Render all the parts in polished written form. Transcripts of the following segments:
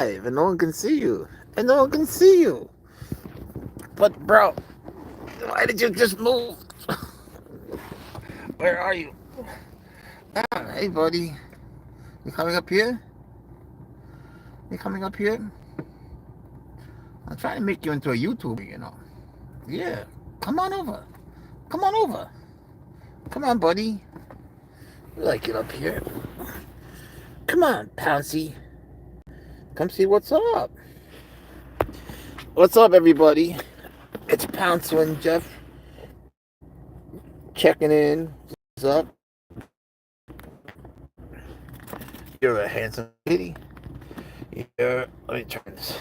and no one can see you. And no one can see you. But, bro, why did you just move? Where are you? Ah, hey, buddy. You coming up here? You coming up here? I'm trying to make you into a YouTuber. Yeah. Come on over. Come on over. Come on, buddy. We like it up here. Come on, Pouncy. Come see what's up. What's up, everybody? It's Pouncer and Jeff checking in. What's up? You're a handsome kitty. Let me turn this.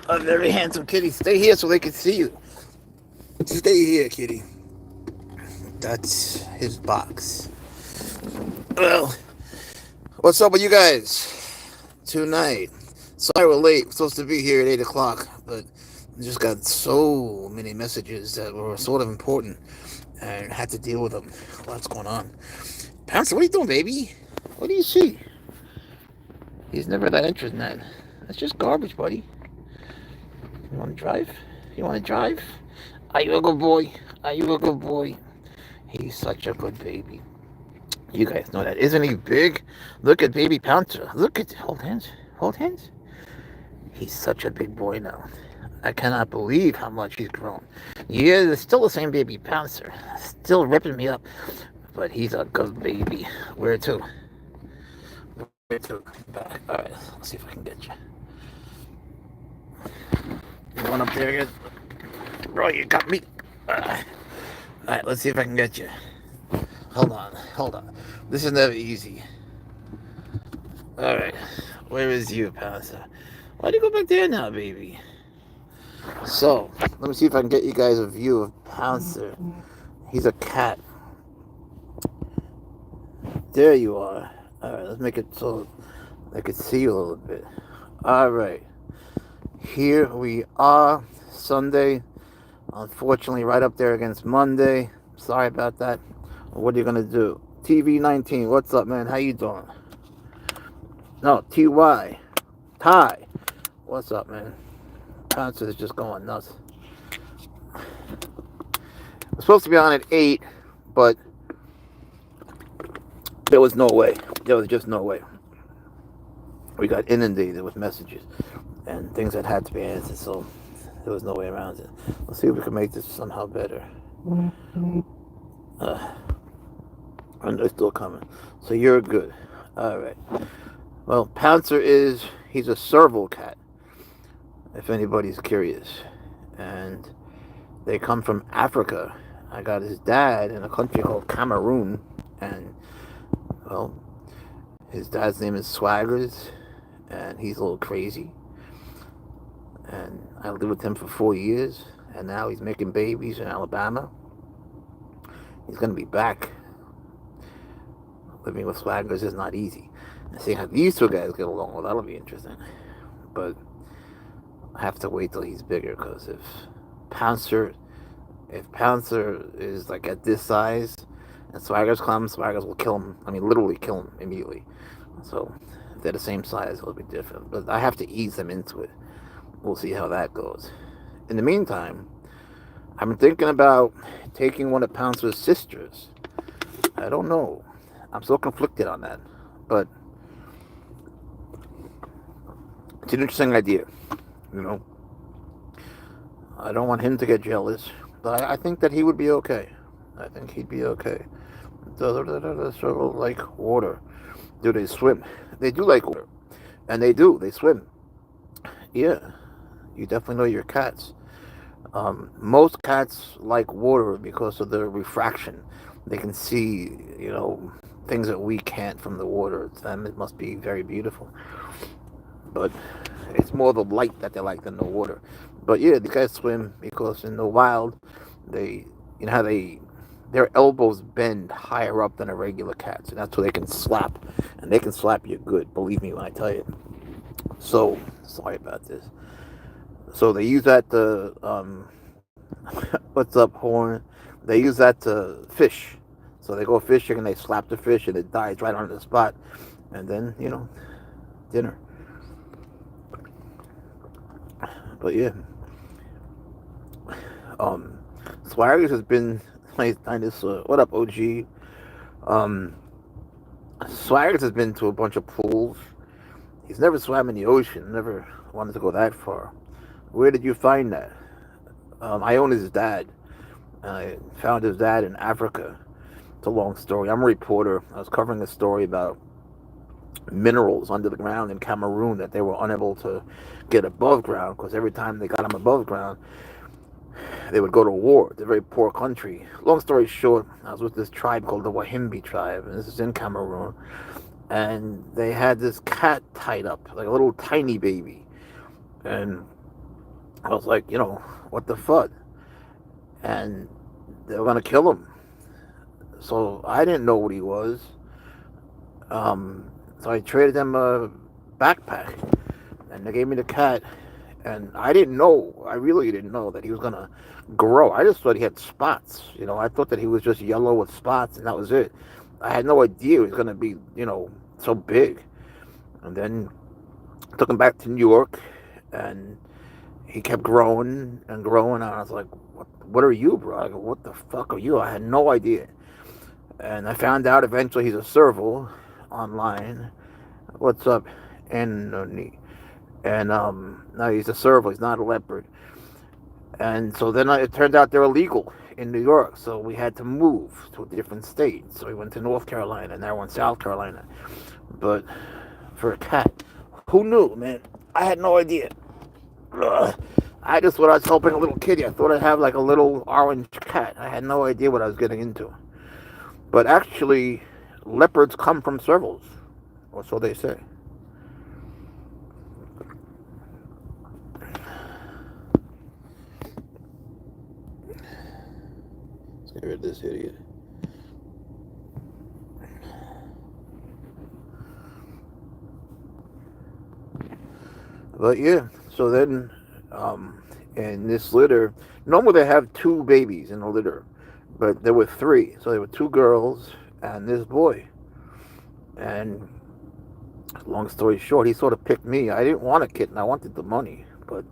A very handsome kitty. Stay here so they can see you. Stay here, kitty. That's his box. Well, what's up with you guys tonight? Sorry we're late. We're supposed to be here at 8 o'clock, but I just got so many messages that were sort of important and had to deal with them. What's going on? Pouncer, what are you doing, baby? What do you see? He's never that interested in that. That's just garbage, buddy. You want to drive? You want to drive? Are you a good boy? Are you a good boy? He's such a good baby. You guys know that. Isn't he big? Look at baby Pouncer. Look at... Hold hands. Hold hands. He's such a big boy now. I cannot believe how much he's grown. Yeah, there's still the same baby Pouncer. Still ripping me up. But he's a good baby. Where to? Where to? Back. Alright, let's see if I can get you. You going up there again? Bro, you got me. Alright, let's see if I can get you. Hold on. This is never easy. Alright, where is you, Pouncer? Why'd you go back there now, baby? So, let me see if I can get you guys a view of Pouncer. He's a cat. There you are. Alright, let's make it so I can see you a little bit. Alright. Here we are. Sunday. Unfortunately, right up there against Monday. Sorry about that. What are you gonna do? TV19, what's up, man? How you doing? No, TY. Ty. What's up, man? Pouncer is just going nuts. We're supposed to be on at 8, but there was no way. There was just no way. We got inundated with messages and things that had to be answered, so there was no way around it. Let's see if we can make this somehow better. And they're still coming. So you're good. Alright. Well, Pouncer he's a Serval cat, if anybody's curious. And they come from Africa. I got his dad in a country called Cameroon. And, well, his dad's name is Swaggers. And he's a little crazy. And I lived with him for 4 years. And now he's making babies in Alabama. He's going to be back. Living with Swaggers is not easy. And seeing how these two guys get along, well, that'll be interesting. But I have to wait till he's bigger, because if Pouncer is like at this size and Swaggers will kill him. I mean, literally kill him immediately. So if they're the same size, it'll be different. But I have to ease them into it. We'll see how that goes. In the meantime, I've been thinking about taking one of Pouncer's sisters. I don't know. I'm so conflicted on that. But it's an interesting idea. I don't want him to get jealous. But I think that he would be okay. I think he'd be okay. Serval like water. Do they swim? They do like water. And they do. They swim. Yeah. You definitely know your cats. Most cats like water because of the refraction. They can see, things that we can't from the water. To them, it must be very beautiful. But it's more the light that they like than the water. But yeah, these guys swim because in the wild, how their elbows bend higher up than a regular cat. So that's where they can slap. And they can slap you good, believe me when I tell you. So, sorry about this. So they use that to, what's up, horn? They use that to fish. So they go fishing and they slap the fish and it dies right on the spot. And then, dinner. But yeah, um, Swaggers has been my dinosaur. What up, OG? Um, Swaggers has been to a bunch of pools. He's never swam in the ocean. Never wanted to go that far. Where did you find that? I own his dad. I found his dad in Africa. It's a long story. I'm a reporter. I was covering a story about minerals under the ground in Cameroon that they were unable to get above ground because every time they got them above ground, they would go to war. It's a very poor country. Long story short, I was with this tribe called the Wahimbi tribe, and this is in Cameroon. And they had this cat tied up, like a little tiny baby. And I was like, what the fuck? And they were going to kill him. So I didn't know what he was. So I traded them a backpack, and they gave me the cat. And I didn't know, I really didn't know that he was going to grow. I just thought he had spots. I thought that he was just yellow with spots, and that was it. I had no idea he was going to be, so big. And then I took him back to New York, and he kept growing and growing. And I was like, what are you, bro? I go, what the fuck are you? I had no idea. And I found out eventually he's a Serval online. What's up, Anthony? And no, he's a Serval. He's not a leopard. And so then it turned out they're illegal in New York. So we had to move to a different state. So we went to North Carolina, and now we're in South Carolina. But for a cat, who knew, man? I had no idea. Ugh. I just thought I was helping a little kitty. I thought I'd have like a little orange cat. I had no idea what I was getting into. But actually, leopards come from servals, or so they say. Let's get rid of this idiot. But yeah, so then, in this litter, normally they have two babies in a litter, but there were three. So there were two girls and this boy. And long story short, he sort of picked me. I didn't want a kitten. I wanted the money. But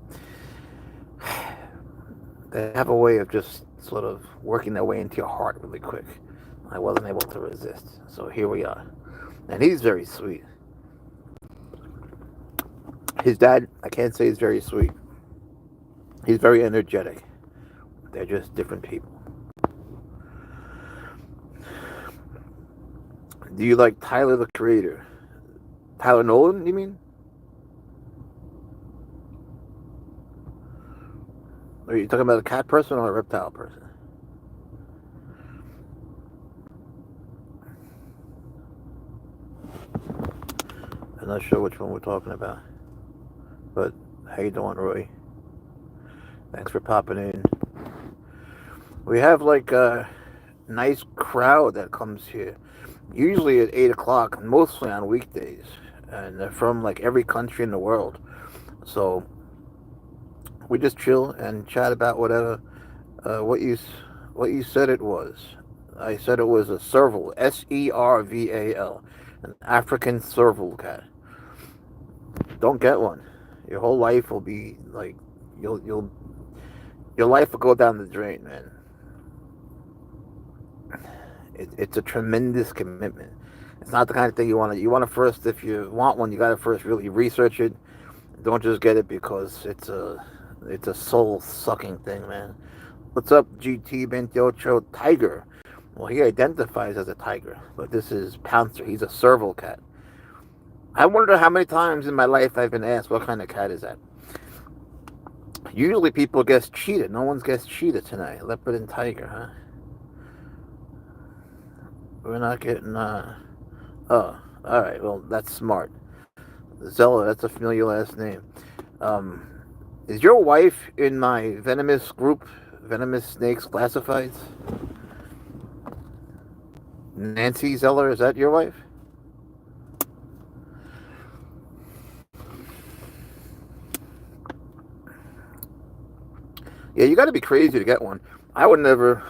they have a way of just sort of working their way into your heart really quick. I wasn't able to resist. So here we are. And he's very sweet. His dad, I can't say he's very sweet. He's very energetic. They're just different people. Do you like Tyler, the Creator? Tyler Nolan, you mean? Are you talking about a cat person or a reptile person? I'm not sure which one we're talking about. But how you doing, Roy? Thanks for popping in. We have like a nice crowd that comes here. Usually at 8 o'clock, mostly on weekdays. And they're from like every country in the world. So we just chill and chat about whatever. What you said it was. I said it was a serval, Serval, an African serval cat. Don't get one. Your whole life will be like your life will go down the drain, man. It's a tremendous commitment. It's not the kind of thing you want to. You want to first, if you want one, you got to first really research it. Don't just get it because it's a soul sucking thing, man. What's up, GT 28 Tiger? Well, he identifies as a tiger, but this is Pouncer. He's a serval cat. I wonder how many times in my life I've been asked what kind of cat is that. Usually people guess cheetah. No one's guessed cheetah tonight. Leopard and tiger, huh? We're not getting, oh, alright, well, that's smart. Zella, that's a familiar last name. Is your wife in my venomous group, Venomous Snakes Classifieds? Nancy Zeller, is that your wife? Yeah, you got to be crazy to get one. I would never.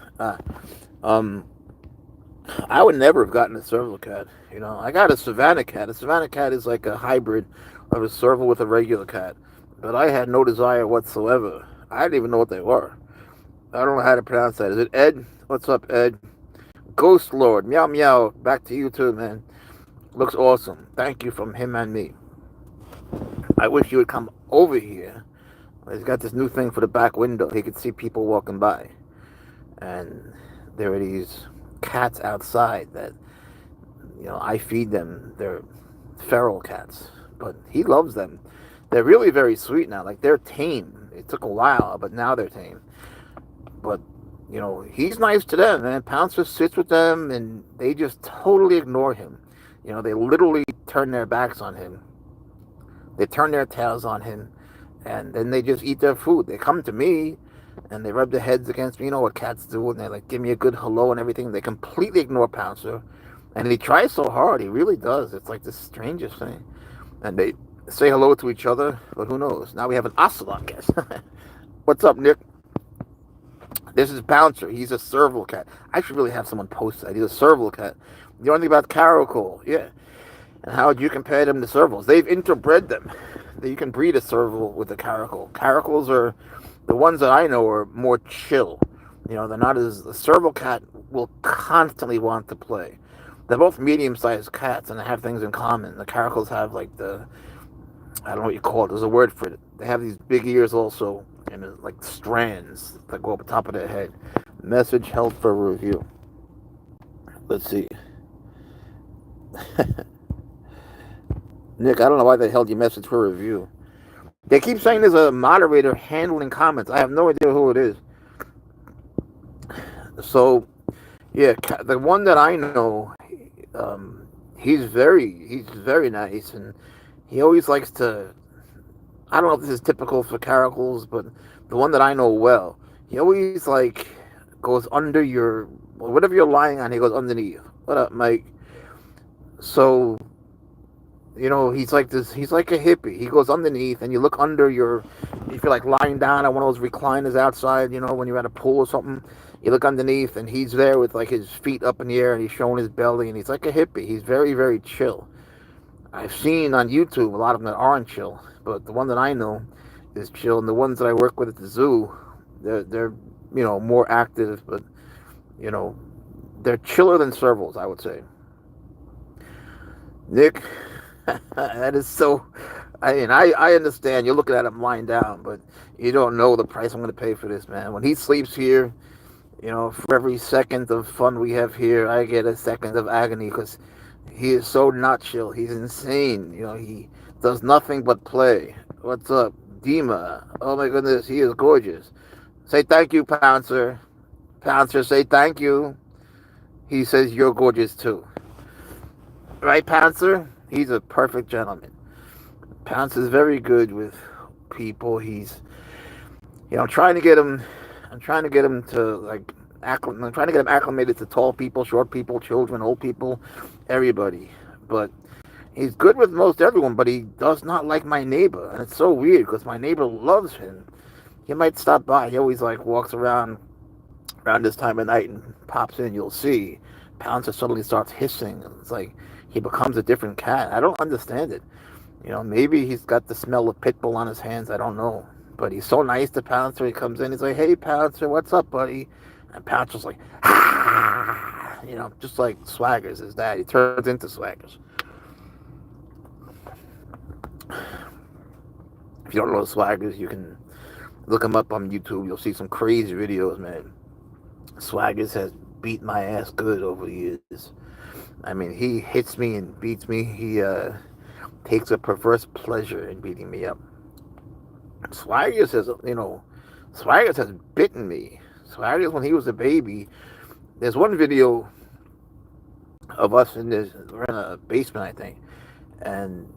I would never have gotten a serval cat. I got a Savannah cat. A Savannah cat is like a hybrid of a serval with a regular cat. but I had no desire whatsoever. I didn't even know what they were. I don't know how to pronounce that. Is it Ed? What's up, Ed? Ghost Lord, meow meow. Back to you too, man. Looks awesome. Thank you from him and me. I wish you would come over here. He's got this new thing for the back window. He could see people walking by, and there are these cats outside that I feed them. They're feral cats, but he loves them. They're really very sweet now. Like, they're tame. It took a while, but now they're tame. But he's nice to them, man. Pouncer sits with them, and they just totally ignore him. They literally turn their backs on him. They turn their tails on him, and then they just eat their food. They come to me, and they rub their heads against me. You know what cats do, and they like give me a good hello and everything. They completely ignore Pouncer, and he tries so hard. He really does. It's like the strangest thing. And they say hello to each other, but who knows? Now we have an ocelot guest. What's up, Nick? This is Pouncer. He's a Serval cat. I should really have someone post that. He's a Serval cat. You know anything about Caracal? Yeah. And how would you compare them to Servals? They've interbred them. You can breed a Serval with a Caracal. Caracals are the ones that I know are more chill. They're not as... The Serval cat will constantly want to play. They're both medium-sized cats, and they have things in common. The Caracals have, like, I don't know what you call it. There's a word for it. They have these big ears also, and like strands that go up the top of their head. Message held for review. Let's see. Nick, I don't know why they held your message for review. They keep saying there's a moderator handling comments. I have no idea who it is. So, yeah, the one that I know, he's very nice, and he always likes to... I don't know if this is typical for Caracals, but the one that I know well, he always like goes under your... Whatever you're lying on, he goes underneath. What up, Mike? So... he's like this. He's like a hippie. He goes underneath, and you look under your. If you're like lying down on one of those recliners outside, when you're at a pool or something, you look underneath, and he's there with like his feet up in the air, and he's showing his belly, and he's like a hippie. He's very, very chill. I've seen on YouTube a lot of them that aren't chill, but the one that I know is chill, and the ones that I work with at the zoo, they're more active, but they're chiller than Servals, I would say. Nick. That is so... I understand you're looking at him lying down, but you don't know the price I'm going to pay for this, man. When he sleeps here, for every second of fun we have here, I get a second of agony, because he is so not chill. He's insane. He does nothing but play. What's up, Dima? Oh my goodness, he is gorgeous. Say thank you, Pouncer. Pouncer, say thank you. He says you're gorgeous too. Right, Pouncer? He's a perfect gentleman. Pouncer's very good with people. He's, I'm trying to get him to like, I'm trying to get him acclimated to tall people, short people, children, old people, everybody. But he's good with most everyone, but he does not like my neighbor. And it's so weird, because my neighbor loves him. He might stop by. He always like walks around this time of night and pops in. You'll see Pouncer suddenly starts hissing. It's like he becomes a different cat. I don't understand it. Maybe he's got the smell of pit bull on his hands. I don't know. But he's so nice to Pouncer. He comes in. He's like, hey, Pouncer, what's up, buddy? And Pouncer's like, ah! Just like Swaggers, his dad. He turns into Swaggers. If you don't know Swaggers, you can look him up on YouTube. You'll see some crazy videos, man. Swaggers has beat my ass good over the years. I mean, he hits me and beats me. He takes a perverse pleasure in beating me up. Swaggers has, Swaggers has bitten me. Swaggers, when he was a baby, there's one video of us we're in a basement, I think, and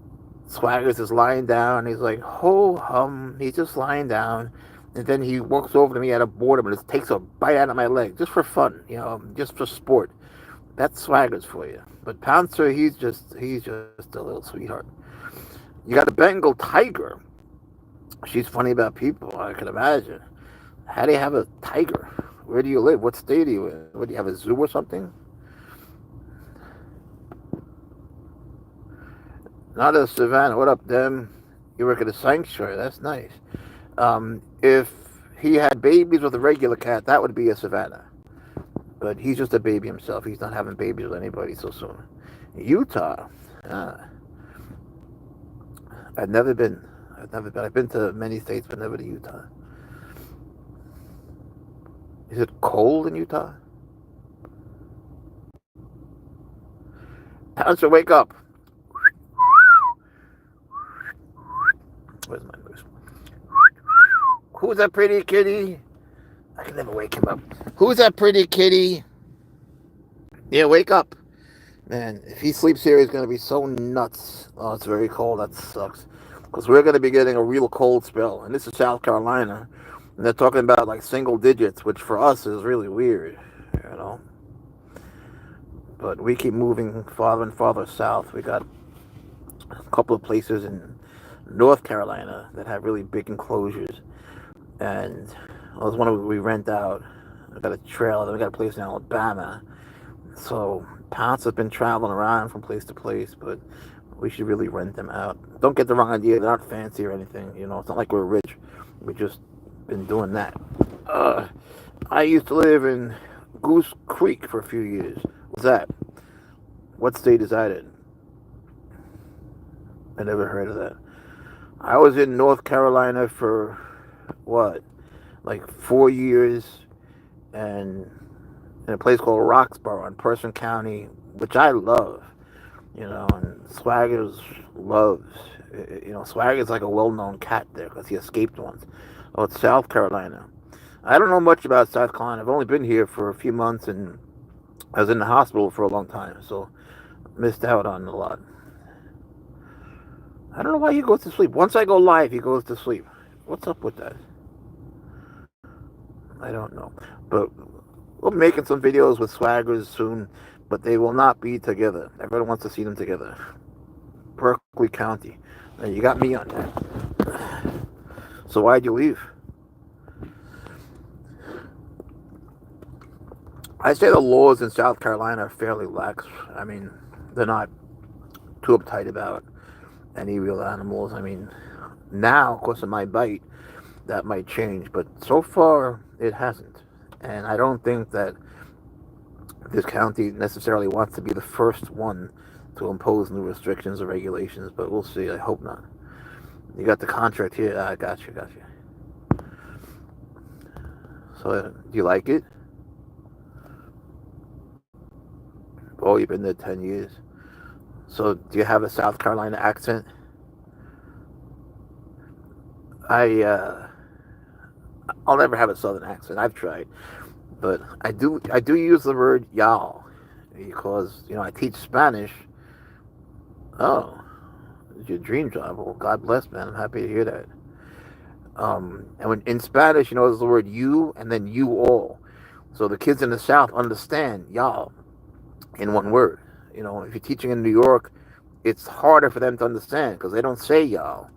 Swaggers is lying down. He's like, ho hum. He's just lying down, and then he walks over to me out of boredom and just takes a bite out of my leg, just for fun, just for sport. That's Swaggers for you. But Pouncer, he's just a little sweetheart. You got a Bengal tiger. She's funny about people, I can imagine. How do you have a tiger? Where do you live? What state are you in? What, do you have a zoo or something? Not a Savannah. What up, Dem? You work at a sanctuary. That's nice. If he had babies with a regular cat, that would be a Savannah. But he's just a baby himself. He's not having babies with anybody so soon. Utah. Ah, I've never been. I've never been. I've been to many states, but never to Utah. Is it cold in Utah? Pouncer, wake up. Where's my moose? Who's that pretty kitty? I can never wake him up. Who's that pretty kitty? Yeah, wake up. Man, if he sleeps here, he's going to be so nuts. Oh, it's very cold. That sucks. Because we're going to be getting a real cold spell. And this is South Carolina. And they're talking about like single digits, which for us is really weird, you know. But we keep moving farther and farther south. We got a couple of places in North Carolina that have really big enclosures. And there's one we rent out. We got a trailer. Then we got a place in Alabama. So Pounce has been traveling around from place to place, but we should really rent them out. Don't get the wrong idea. They're not fancy or anything. You know, it's not like we're rich. We just been doing that. I used to live in Goose Creek for a few years. What's that? What state is that in? I never heard of that. I was in North Carolina for what? Like 4 years, and in a place called Roxborough in Person County, which I love. You know, and Swaggers loves. You know, Swagger's like a well-known cat there because he escaped once. Oh, it's South Carolina. I don't know much about South Carolina. I've only been here for a few months, and I was in the hospital for a long time, so missed out on a lot. I don't know why he goes to sleep. Once I go live, he goes to sleep. What's up with that? I don't know. But we'll be making some videos with Swaggers soon, but they will not be together. Everyone wants to see them together. Berkeley County. You got me on that. So why'd you leave? I say the laws in South Carolina are fairly lax. I mean, they're not too uptight about any real animals. I mean, now, of course, of my bite, that might change, but so far it hasn't. And I don't think that this county necessarily wants to be the first one to impose new restrictions or regulations, but we'll see. I hope not. You got the contract here. I got you. So, do you like it? Oh, you've been there 10 years. So, do you have a South Carolina accent? I'll never have a Southern accent. I've tried, but I do use the word y'all because I teach Spanish. Oh, it's your dream job. Well, God bless, man. I'm happy to hear that. And when in Spanish, there's the word you and then you all. So the kids in the South understand y'all in one word. If you're teaching in New York, it's harder for them to understand because they don't say y'all.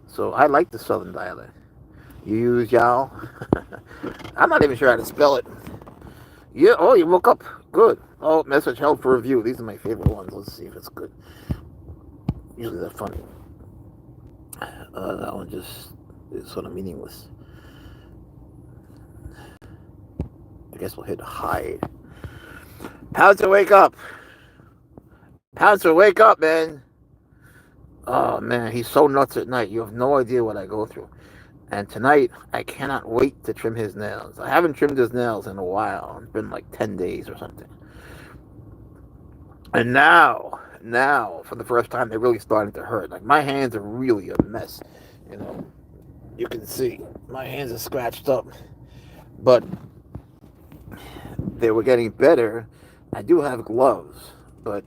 So I like the Southern dialect. You use y'all. I'm not even sure how to spell it. Yeah. Oh, you woke up. Good. Oh, message held for review. These are my favorite ones. Let's see if it's good. Usually they're funny. That one just is sort of meaningless. I guess we'll hit hide. Pouncer, wake up. Pouncer, wake up, man. Oh, man, he's so nuts at night. You have no idea what I go through. And tonight, I cannot wait to trim his nails. I haven't trimmed his nails in a while. It's been like 10 days or something. And now, for the first time, they're really starting to hurt. Like, my hands are really a mess. You can see my hands are scratched up. But they were getting better. I do have gloves, but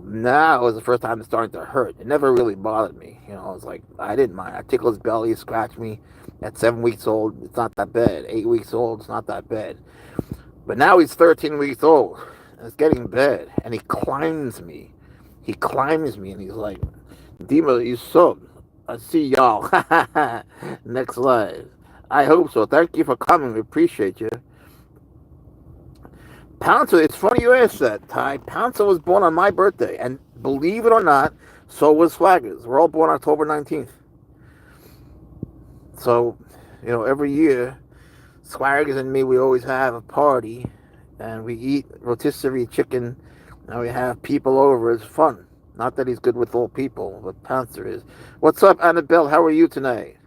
now is the first time it's starting to hurt. It never really bothered me. I was like, I didn't mind. I tickle his belly, scratch me. At 7 weeks old, it's not that bad. 8 weeks old, it's not that bad. But now he's 13 weeks old, and it's getting bad. And he climbs me. And he's like, Dima, you suck. I see y'all. Next live. I hope so. Thank you for coming. We appreciate you. Pouncer, it's funny you asked that, Ty. Pouncer was born on my birthday, and believe it or not, So was Swaggers. We're all born October 19th. So, every year, Swaggers and me, we always have a party, and we eat rotisserie chicken, and we have people over. It's fun. Not that he's good with all people, but Pouncer is. What's up, Annabelle? How are you tonight?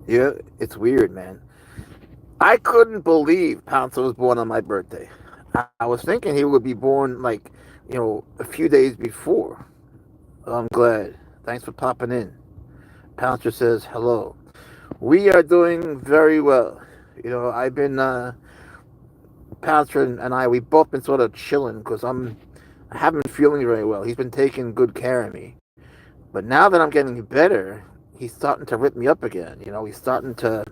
Yeah, it's weird, man. I couldn't believe Pouncer was born on my birthday. I was thinking he would be born like, a few days before. I'm glad. Thanks for popping in. Pouncer says hello. We are doing very well. I've been Pouncer and I. We've both been sort of chilling because I haven't been feeling very well. He's been taking good care of me, but now that I'm getting better, he's starting to rip me up again. He's starting to.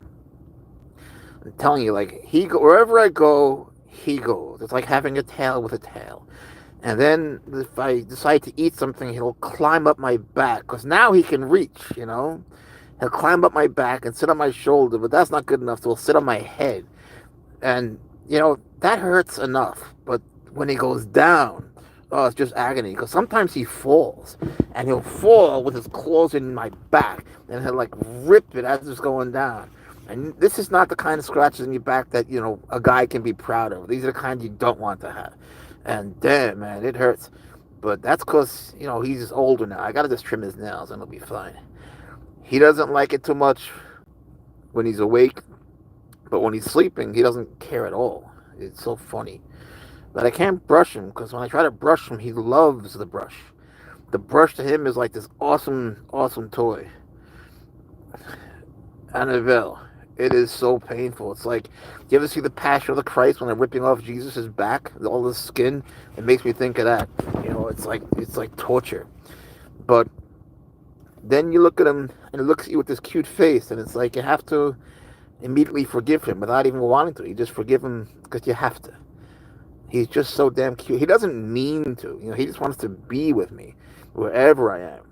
I'm telling you, like wherever I go, he goes. It's like having a tail with a tail. And then if I decide to eat something, he'll climb up my back because now he can reach. He'll climb up my back and sit on my shoulder, but that's not good enough. So he'll sit on my head. And, that hurts enough. But when he goes down, oh, it's just agony. Because sometimes he falls. And he'll fall with his claws in my back. And he'll, like, rip it as it's going down. And this is not the kind of scratches in your back that, a guy can be proud of. These are the kind you don't want to have. And damn, man, it hurts. But that's because, he's older now. I got to just trim his nails and it'll be fine. He doesn't like it too much when he's awake, but when he's sleeping, he doesn't care at all. It's so funny. But I can't brush him because when I try to brush him, he loves the brush. The brush to him is like this awesome, awesome toy. Annabelle, it is so painful. It's like, do you ever see the Passion of the Christ when they're ripping off Jesus' back, all the skin? It makes me think of that. It's like torture. But then you look at him and he looks at you with this cute face, and it's like you have to immediately forgive him without even wanting to. You just forgive him because you have to. He's just so damn cute. He doesn't mean to. He just wants to be with me wherever I am.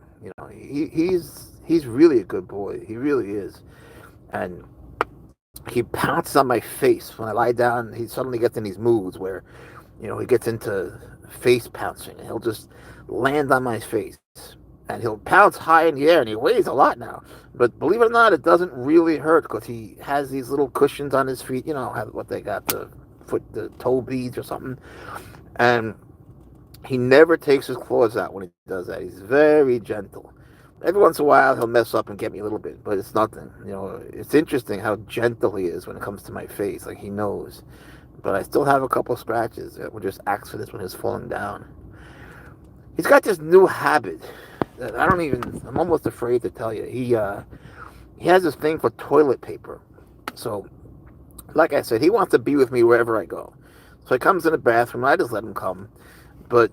He's really a good boy. He really is. And he pounces on my face when I lie down. He suddenly gets in these moods where, he gets into face pouncing, and he'll just land on my face. And he'll pounce high in the air, and he weighs a lot now. But believe it or not, it doesn't really hurt because he has these little cushions on his feet. What they got, the toe beads or something. And he never takes his claws out when he does that. He's very gentle. Every once in a while, he'll mess up and get me a little bit, but it's nothing. It's interesting how gentle he is when it comes to my face. Like, he knows. But I still have a couple scratches that were just accidents when he was falling down. He's got this new habit that I'm almost afraid to tell you. He has this thing for toilet paper. So, like I said, he wants to be with me wherever I go. So he comes in the bathroom, I just let him come. But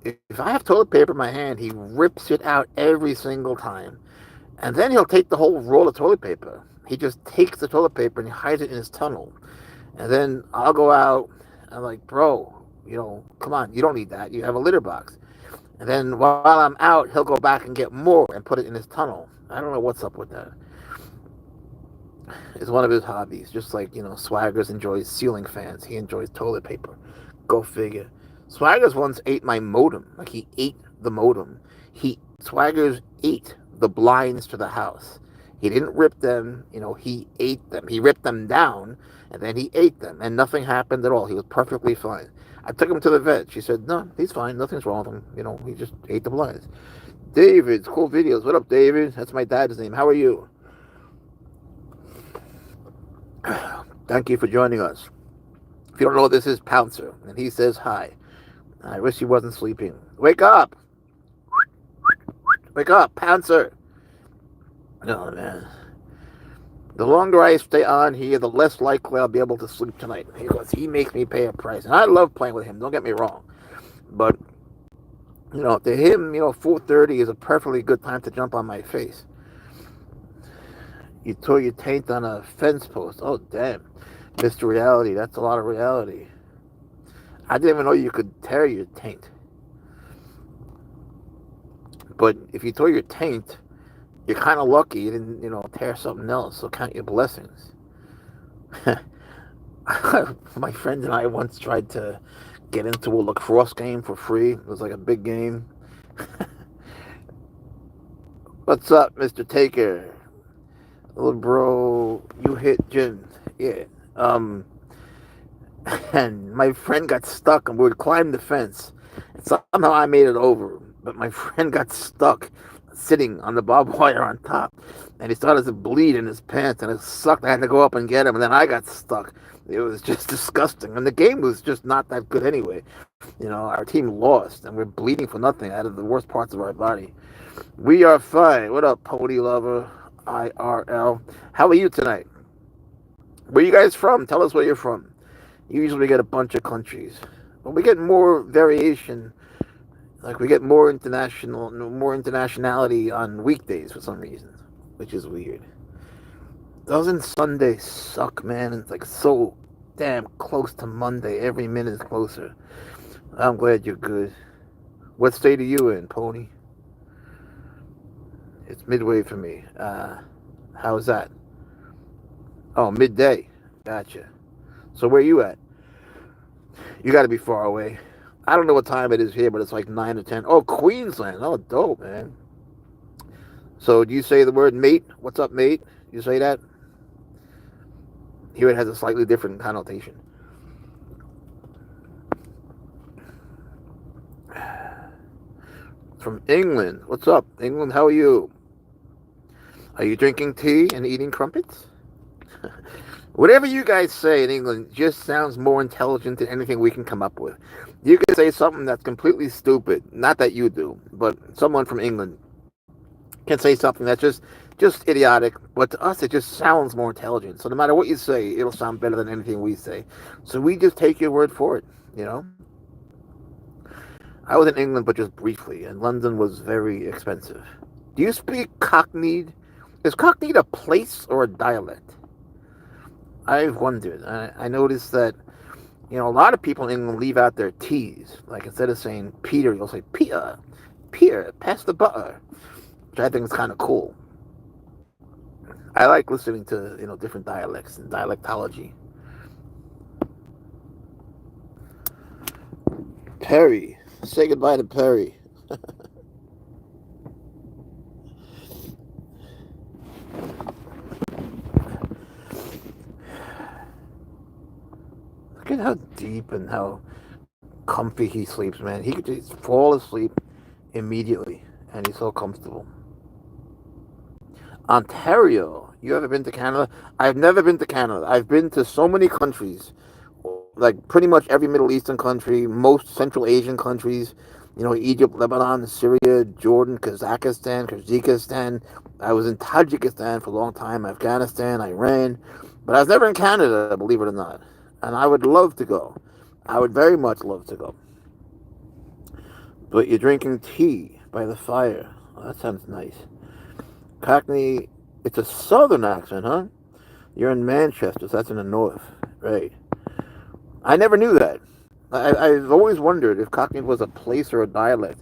if I have toilet paper in my hand, he rips it out every single time. And then he'll take the whole roll of toilet paper. He just takes the toilet paper and he hides it in his tunnel. And then I'll go out, and I'm like, bro, come on, you don't need that. You have a litter box. And then while I'm out, he'll go back and get more and put it in his tunnel. I don't know what's up with that. It's one of his hobbies. Just like, Swaggers enjoys ceiling fans. He enjoys toilet paper. Go figure. Swaggers once ate my modem. Like, he ate the modem. Swaggers ate the blinds to the house. He didn't rip them, he ate them. He ripped them down, and then he ate them, and nothing happened at all. He was perfectly fine. I took him to the vet. She said, no, he's fine. Nothing's wrong with him. He just ate the blinds. David, cool videos. What up, David? That's my dad's name. How are you? Thank you for joining us. If you don't know, this is Pouncer, and he says hi. I wish he wasn't sleeping. Wake up! Wake up, Pouncer! Oh, man. The longer I stay on here, the less likely I'll be able to sleep tonight. Because he makes me pay a price. And I love playing with him, don't get me wrong. But, to him, 4:30 is a perfectly good time to jump on my face. You tore your taint on a fence post. Oh, damn. Mr. Reality, that's a lot of reality. I didn't even know you could tear your taint. But if you tore your taint, you're kind of lucky you didn't, tear something else. So count your blessings. My friend and I once tried to get into a lacrosse game for free. It was like a big game. What's up, Mr. Taker? Little bro, you hit Jim. Yeah. Um, and my friend got stuck and we would climb the fence. And somehow I made it over, but my friend got stuck sitting on the barbed wire on top. And he started to bleed in his pants and it sucked. I had to go up and get him, and then I got stuck. It was just disgusting. And the game was just not that good anyway. Our team lost and we're bleeding for nothing out of the worst parts of our body. We are fine. What up, Pony Lover? IRL. How are you tonight? Where you guys from? Tell us where you're from. Usually we get a bunch of countries, but we get more variation. Like we get more internationality on weekdays for some reason, which is weird. Doesn't Sunday suck, man? It's like so damn close to Monday. Every minute is closer. I'm glad you're good. What state are you in, Pony? It's midway for me. How's that? Oh, midday. Gotcha. So where you at? You got to be far away. I don't know what time it is here, but it's like 9 or 10. Oh, Queensland. Oh, dope, man. So do you say the word mate? What's up, mate? You say that? Here it has a slightly different connotation. From England. What's up, England? How are you? Are you drinking tea and eating crumpets? Whatever you guys say in England just sounds more intelligent than anything we can come up with. You can say something that's completely stupid. Not that you do, but someone from England can say something that's just idiotic, but to us it just sounds more intelligent. So no matter what you say, it'll sound better than anything we say. So we just take your word for it. I was in England, but just briefly, and London was very expensive. Do you speak Cockney? Is Cockney a place or a dialect? I've wondered. I noticed that, a lot of people in England leave out their T's. Like instead of saying Peter, you'll say Peter, Peter, pass the butter, which I think is kind of cool. I like listening to, different dialects and dialectology. Perry. Say goodbye to Perry. Look at how deep and how comfy he sleeps, man. He could just fall asleep immediately, and he's so comfortable. Ontario. You ever been to Canada? I've never been to Canada. I've been to so many countries, like pretty much every Middle Eastern country, most Central Asian countries, Egypt, Lebanon, Syria, Jordan, Kazakhstan. I was in Tajikistan for a long time, Afghanistan, Iran, but I was never in Canada, believe it or not. And I would love to go. I would very much love to go. But you're drinking tea by the fire. Oh, that sounds nice. Cockney, it's a southern accent, huh? You're in Manchester, so that's in the north. Right. I never knew that. I've always wondered if Cockney was a place or a dialect.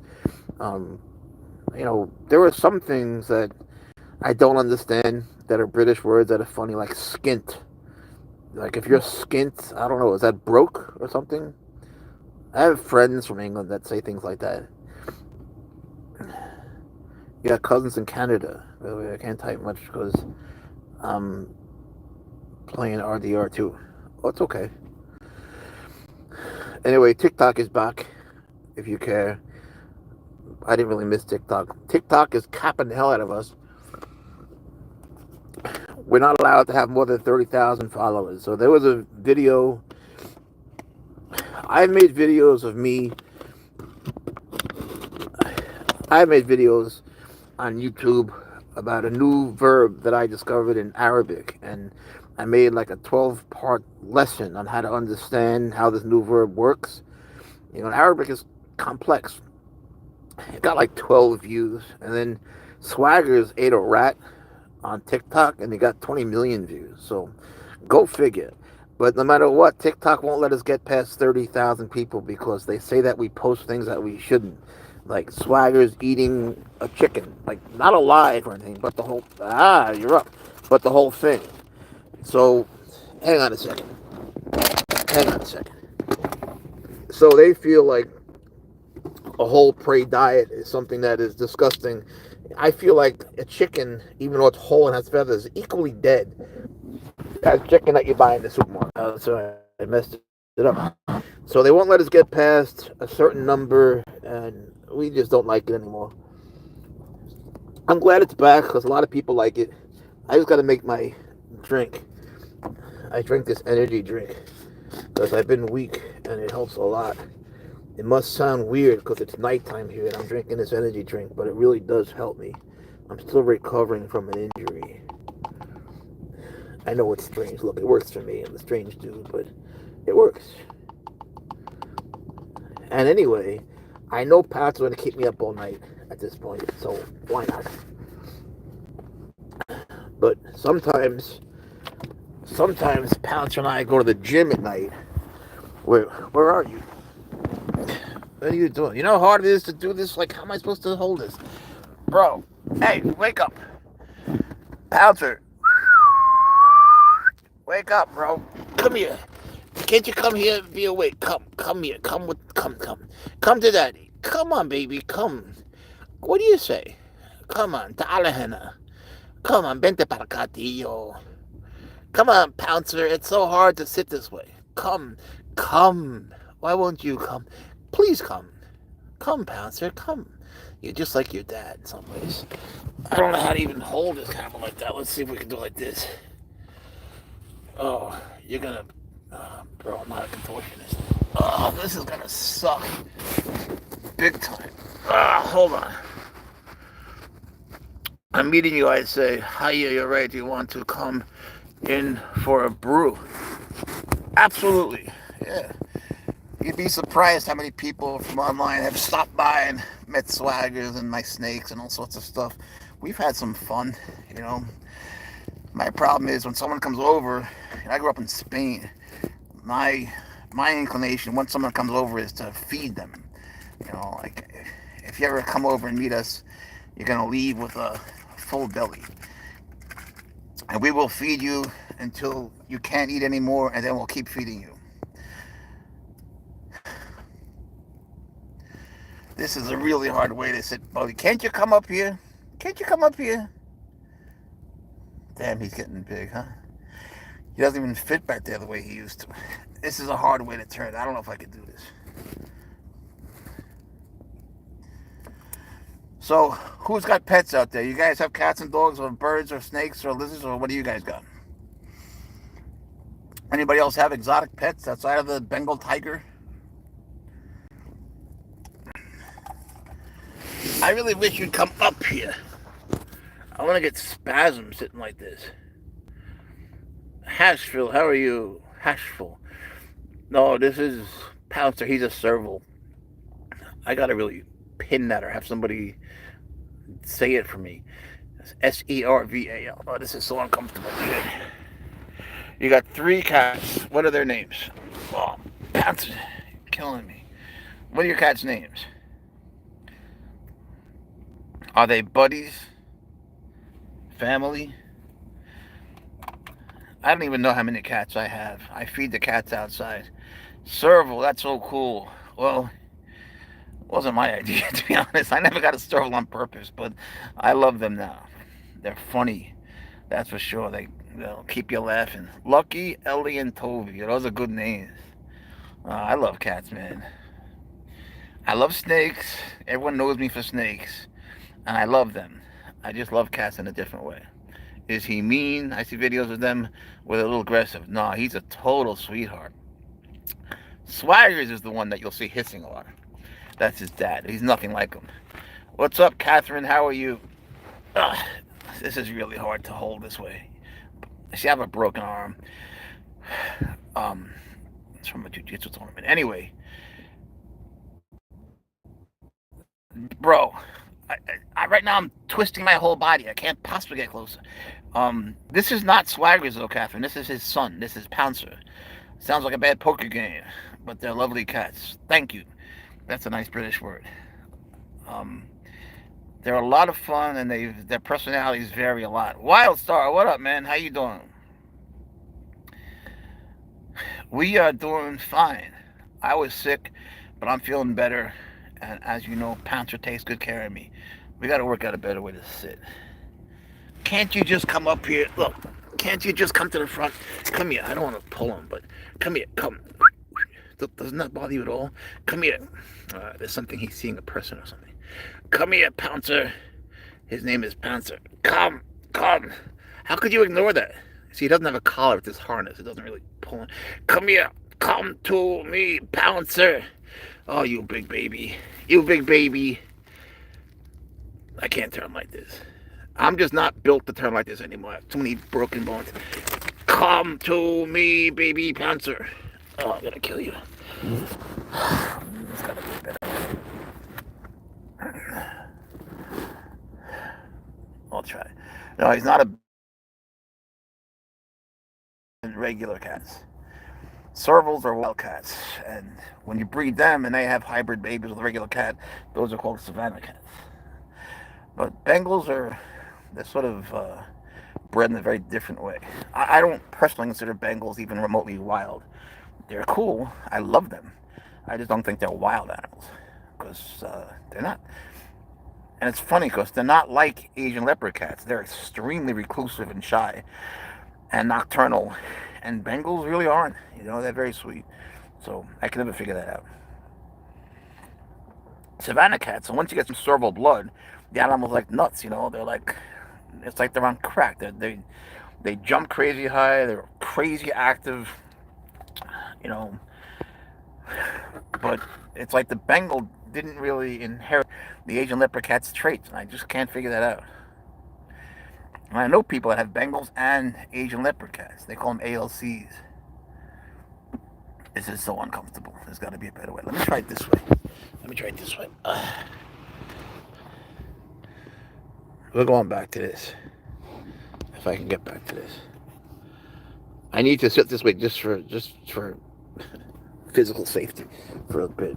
There are some things that I don't understand that are British words that are funny, like skint. Like if you're skint, I don't know, is that broke or something? I have friends from England that say things like that. You got cousins in Canada. By the way, I can't type much because I'm playing RDR too. Oh, it's okay. Anyway, TikTok is back, if you care. I didn't really miss TikTok. TikTok is capping the hell out of us. We're not allowed to have more than 30,000 followers. So there was a video. I've made videos of me. I've made videos on YouTube about a new verb that I discovered in Arabic, and I made like a 12-part lesson on how to understand how this new verb works. Arabic is complex. It got like 12 views, and then Swaggers ate a rat on TikTok, and he got 20 million views. So go figure. But no matter what, TikTok won't let us get past 30,000 people because they say that we post things that we shouldn't. Like Swaggers eating a chicken. Like, not alive or anything, but the whole... you're up. But the whole thing. So, hang on a second. Hang on a second. So they feel like a whole prey diet is something that is disgusting. I feel like a chicken, even though it's whole and has feathers, is equally dead as chicken that you buy in the supermarket. Sorry, I messed it up. So they won't let us get past a certain number, and we just don't like it anymore. I'm glad it's back because a lot of people like it. I just got to make my drink. I drink this energy drink because I've been weak and it helps a lot. It must sound weird because it's nighttime here and I'm drinking this energy drink, but it really does help me. I'm still recovering from an injury. I know it's strange. Look, it works for me. I'm a strange dude, but it works. And anyway, I know Pat's going to keep me up all night at this point, so why not? But sometimes Pouncer and I go to the gym at night. Where are you? What are you doing? You know how hard it is to do this? Like, how am I supposed to hold this? Bro, hey, wake up. Pouncer. Wake up, bro. Come here. Can't you come here and be awake? Come here. Come to daddy. Come on, baby, come. What do you say? Come on, Ta'ala. Come on, vente para acá, tío. Come on, Pouncer. It's so hard to sit this way. Come. Why won't you come? Please come. Come, Pouncer, come. You're just like your dad in some ways. I don't know how to even hold this camera like that. Let's see if we can do it like this. Oh, you're gonna... bro, I'm not a contortionist. Oh, this is gonna suck. Big time. Hold on. I'm meeting you, I say, hiya, you're right, do you want to come in for a brew? Absolutely, yeah. You'd be surprised how many people from online have stopped by and met swaggers and my snakes and all sorts of stuff. We've had some fun, you know. My problem is when someone comes over, and I grew up in Spain, my inclination once someone comes over is to feed them. You know, like if you ever come over and meet us, you're gonna leave with a full belly. And we will feed you until you can't eat anymore, and then we'll keep feeding you. This is a really hard way to sit, buddy. Can't you come up here? Can't you come up here? Damn, he's getting big, huh? He doesn't even fit back there the way he used to. This is a hard way to turn. I don't know if I could do this. So, who's got pets out there? You guys have cats and dogs or birds or snakes or lizards, or what do you guys got? Anybody else have exotic pets outside of the Bengal tiger? I really wish you'd come up here. I want to get spasms sitting like this. Hashville, how are you? Hashville. No, this is Pouncer. He's a Serval. I gotta really pin that or have somebody say it for me. Serval. Oh, this is so uncomfortable. Shit. You got 3 cats. What are their names? Oh, Pouncer, you're killing me. What are your cats' names? Are they buddies? Family? I don't even know how many cats I have. I feed the cats outside. Serval, that's so cool. Well, it wasn't my idea, to be honest. I never got a Serval on purpose, but I love them now. They're funny, that's for sure. They'll keep you laughing. Lucky, Ellie, and Toby. Those are good names. I love cats, man. I love snakes. Everyone knows me for snakes. And I love them. I just love cats in a different way. Is he mean? I see videos of them with a little aggressive. No, he's a total sweetheart. Swaggers is the one that you'll see hissing a lot. That's his dad. He's nothing like him. What's up, Catherine? How are you? Ugh, this is really hard to hold this way. See, I have a broken arm. It's from a jiu-jitsu tournament. Anyway, bro, right now I'm twisting my whole body. I can't possibly get closer. This is not Swaggers though, Catherine. This is his son. This is Pouncer. Sounds like a bad poker game, but they're lovely cats. Thank you. That's a nice British word. They're a lot of fun, and their personalities vary a lot. Wildstar, what up, man? How you doing? We are doing fine. I was sick, but I'm feeling better. And as you know, Pouncer takes good care of me. We got to work out a better way to sit. Can't you just come up here? Look, can't you just come to the front? Come here. I don't want to pull him, but come here. Come. Doesn't that bother you at all? Come here. There's something he's seeing a person or something. Come here, Pouncer. His name is Pouncer. Come, come. How could you ignore that? See, he doesn't have a collar with his harness. It doesn't really pull him. Come here. Come to me, Pouncer. Oh, you big baby. You big baby. I can't turn like this. I'm just not built to turn like this anymore. I have too many broken bones. Come to me, baby Pouncer. Oh, I'm gonna kill you. It's gotta be better. I'll try. No, he's not a regular cats. Servals are wild cats, and when you breed them and they have hybrid babies with a regular cat, those are called Savannah cats. But Bengals they're sort of bred in a very different way. I don't personally consider Bengals even remotely wild. They're cool. I love them. I just don't think they're wild animals because they're not. And it's funny because they're not like Asian leopard cats. They're extremely reclusive and shy and nocturnal. And Bengals really aren't. They're very sweet. So I can never figure that out. Savannah cats, so once you get some Serval blood, the animal's like nuts. They're like, it's like they're on crack. They jump crazy high. They're crazy active. You know, but it's like the Bengal didn't really inherit the Asian leopard cat's traits, and I just can't figure that out. And I know people that have Bengals and Asian leopard cats. They call them ALCs. This is so uncomfortable. There's got to be a better way. Let me try it this way. We're going back to this. If I can get back to this. I need to sit this way just for physical safety for a bit.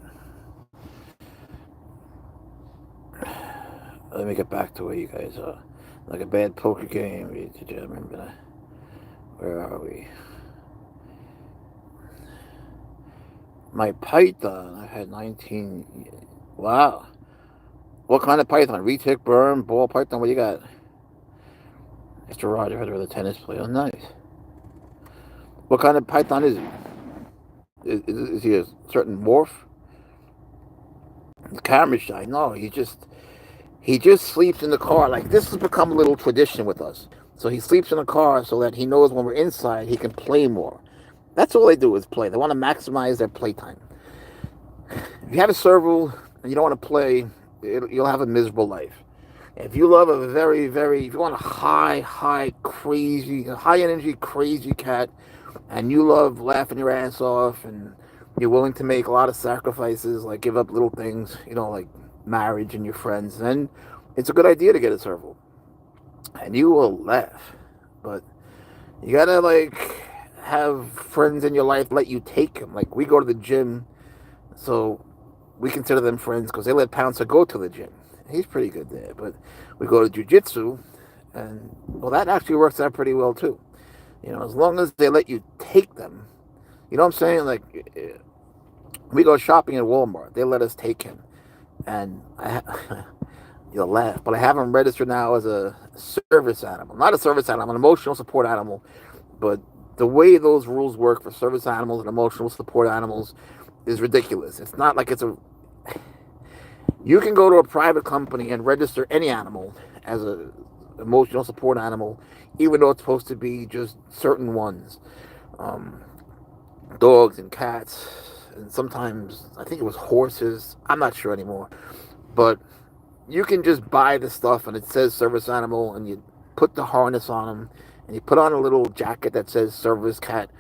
Let me get back to where you guys are. Like a bad poker game. Did you remember that? Where are we? My python, I had 19. Wow. What kind of python? Retic, berm, ball python? What do you got? Mr. Roger, heard of the tennis player. Oh, nice. What kind of python is he? Is he a certain morph? The camera shy. No, he just sleeps in the car. Like, this has become a little tradition with us. So he sleeps in the car so that he knows when we're inside he can play more. That's all they do is play. They want to maximize their playtime. If you have a serval and you don't want to play, you'll have a miserable life. If you love a very, very, if you want a high energy, crazy cat, and you love laughing your ass off, and you're willing to make a lot of sacrifices, like give up little things, like marriage and your friends, then it's a good idea to get a serval. And you will laugh. But you gotta, have friends in your life let you take them. Like, we go to the gym, so we consider them friends because they let Pouncer go to the gym. He's pretty good there. But we go to jiu-jitsu, and, well, that actually works out pretty well, too. As long as they let you take them. You know what I'm saying? Like, we go shopping at Walmart. They let us take him. And you'll laugh, but I have him registered now as a service animal. Not a service animal, an emotional support animal. But the way those rules work for service animals and emotional support animals is ridiculous. It's not like you can go to a private company and register any animal as a emotional support animal, even though it's supposed to be just certain ones. Dogs and cats, and sometimes I think it was horses. I'm not sure anymore. But you can just buy the stuff and it says service animal, and you put the harness on them, and you put on a little jacket that says service cat,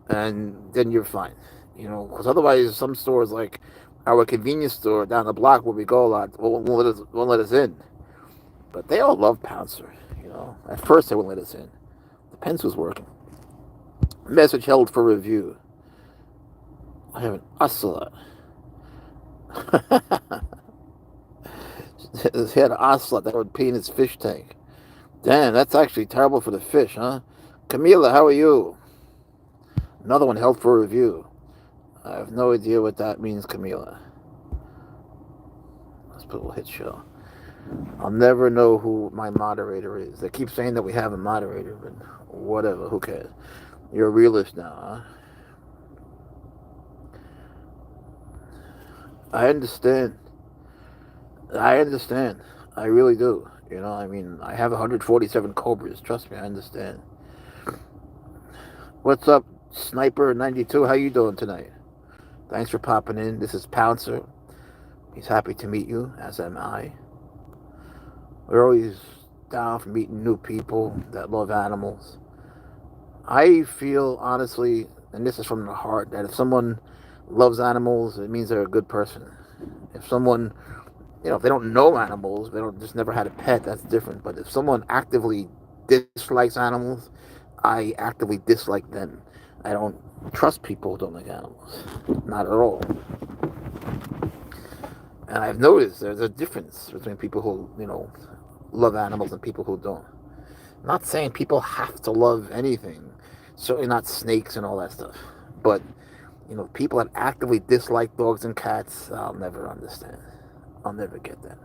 and then you're fine. Because otherwise some stores, like our convenience store down the block where we go a lot, won't let us in. But they all love Pouncer. At first they wouldn't let us in. The pencil's working. Message held for review. I have an ocelot. He had an ocelot that would pee in his fish tank. Damn, that's actually terrible for the fish, huh? Camila, how are you? Another one held for review. I have no idea what that means, Camila. Let's put a hit show. I'll never know who my moderator is. They keep saying that we have a moderator, but whatever, who cares? You're a realist now, huh? I understand. I understand. I really do. You know, I mean, I have 147 Cobras. Trust me, I understand. What's up, Sniper 92? How you doing tonight? Thanks for popping in. This is Pouncer. He's happy to meet you, as am I. We're always down for meeting new people that love animals. I feel, honestly, and this is from the heart, that if someone loves animals, it means they're a good person. If someone, if they don't know animals, they don't just never had a pet, that's different. But if someone actively dislikes animals, I actively dislike them. I don't trust people who don't like animals. Not at all. And I've noticed there's a difference between people who, love animals and people who don't. I'm not saying people have to love anything. Certainly not snakes and all that stuff. But, people that actively dislike dogs and cats, I'll never understand. I'll never get that.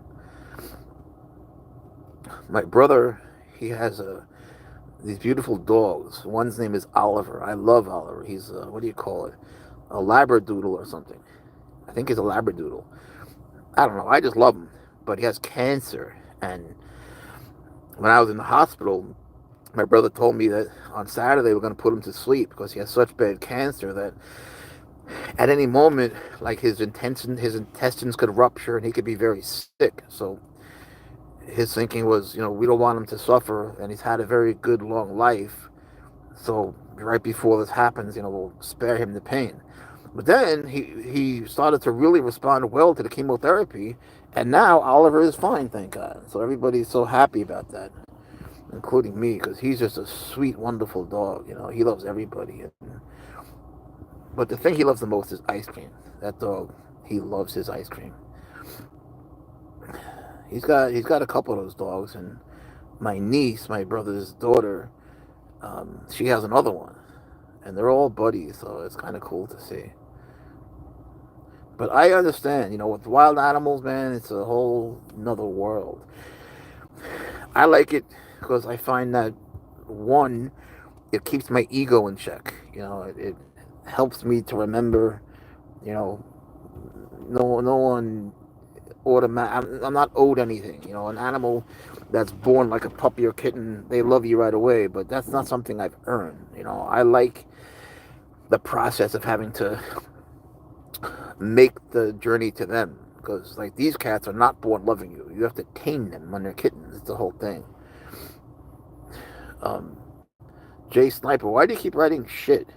My brother, he has these beautiful dogs. One's name is Oliver. I love Oliver. He's, what do you call it? A Labradoodle or something. I think he's a Labradoodle. I don't know. I just love him. But he has cancer. And when I was in the hospital, my brother told me that on Saturday we're going to put him to sleep because he has such bad cancer that at any moment, like his intestines could rupture and he could be very sick. So his thinking was, we don't want him to suffer, and he's had a very good long life. So right before this happens, we'll spare him the pain. But then he started to really respond well to the chemotherapy, and now Oliver is fine, thank God. So everybody's so happy about that, including me, because he's just a sweet, wonderful dog. He loves everybody. But the thing he loves the most is ice cream. That dog, he loves his ice cream. He's got a couple of those dogs, and my niece, my brother's daughter, she has another one, and they're all buddies, so it's kind of cool to see. But I understand, with wild animals, man, it's a whole another world. I like it because I find that, one, it keeps my ego in check. It helps me to remember, no one I'm not owed anything. An animal that's born like a puppy or kitten, they love you right away, but that's not something I've earned. I like the process of having to make the journey to them, because like these cats are not born loving you. You have to tame them when they're kittens. It's the whole thing. um Jay Sniper, why do you keep writing shit?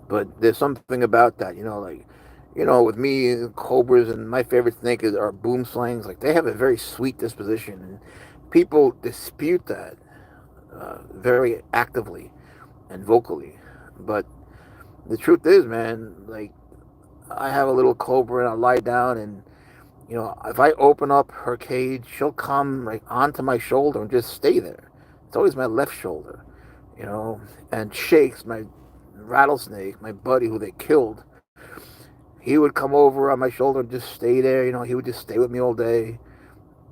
But there's something about that, like, with me, cobras, and my favorite snake are boom slangs. Like, they have a very sweet disposition, and people dispute that very actively and vocally. But the truth is, man, like, I have a little cobra, and I lie down, and if I open up her cage, she'll come right onto my shoulder and just stay there. It's always my left shoulder, and Shakes, my rattlesnake, my buddy who they killed, he would come over on my shoulder and just stay there. He would just stay with me all day.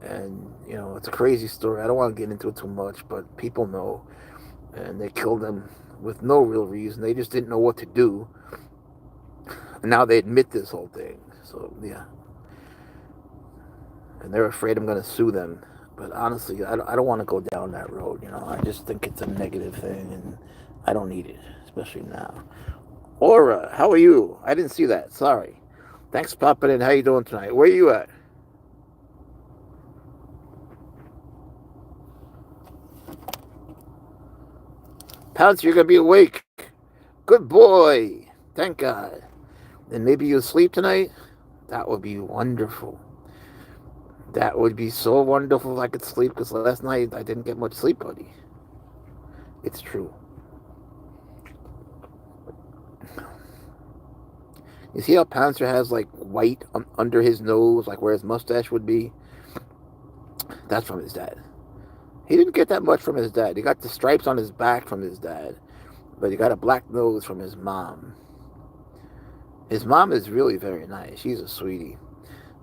And, it's a crazy story. I don't want to get into it too much, but people know. And they killed him with no real reason. They just didn't know what to do. And now they admit this whole thing. So, yeah. And they're afraid I'm going to sue them. But honestly, I don't want to go down that road. I just think it's a negative thing, and I don't need it, especially now. Aura, how are you? I didn't see that. Sorry. Thanks for popping in. How you doing tonight? Where are you at? Pounce, you're going to be awake. Good boy. Thank God. And maybe you'll sleep tonight? That would be wonderful. That would be so wonderful if I could sleep, because last night I didn't get much sleep, buddy. It's true. You see how Pouncer has like white under his nose, like where his mustache would be? That's from his dad. He didn't get that much from his dad. He got the stripes on his back from his dad, but he got a black nose from his mom. His mom is really very nice. She's a sweetie.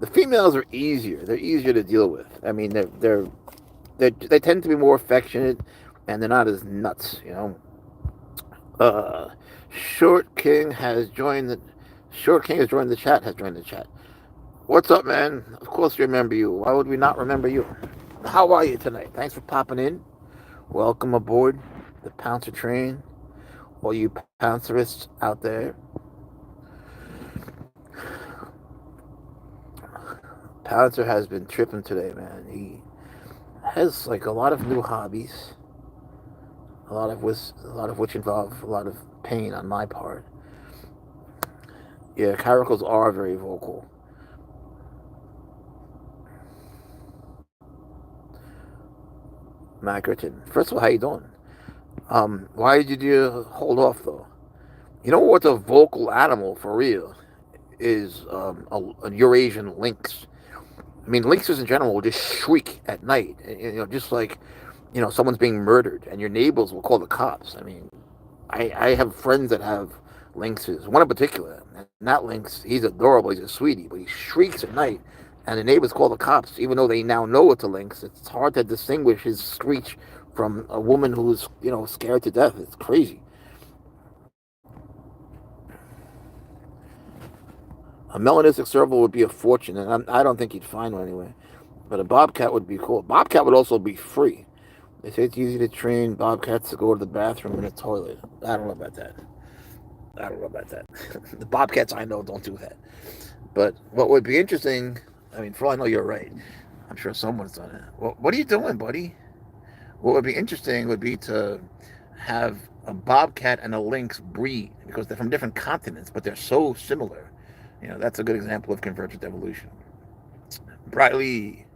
The females are easier. They're easier to deal with. I mean, they tend to be more affectionate, and they're not as nuts. Uh, Short King has joined the Short King has joined the chat. Has joined the chat. What's up, man? Of course, we remember you. Why would we not remember you? How are you tonight? Thanks for popping in. Welcome aboard the Pouncer train. All you Pouncerists out there. Pouncer has been tripping today, man. He has like a lot of new hobbies, a lot of which involve a lot of pain on my part. Yeah, caracals are very vocal. Mackerton. First of all, how you doing? Why did you hold off though? You know what's a vocal animal for real is a Eurasian lynx. I mean, lynxes in general will just shriek at night. Just like someone's being murdered, and your neighbors will call the cops. I mean, I have friends that have lynxes. One in particular, and that lynx, he's adorable. He's a sweetie, but he shrieks at night, and the neighbors call the cops, even though they now know it's a lynx. It's hard to distinguish his screech from a woman who's scared to death. It's crazy. A melanistic serval would be a fortune, and I don't think he'd find one anyway. But a bobcat would be cool. Bobcat would also be free. They say it's easy to train bobcats to go to the bathroom in a toilet. I don't know about that. The bobcats I know don't do that. But what would be interesting, I mean, for all I know, you're right. I'm sure someone's done it. Well, what are you doing, buddy? What would be interesting would be to have a bobcat and a lynx breed, because they're from different continents, but they're so similar. That's a good example of convergent evolution. Briley.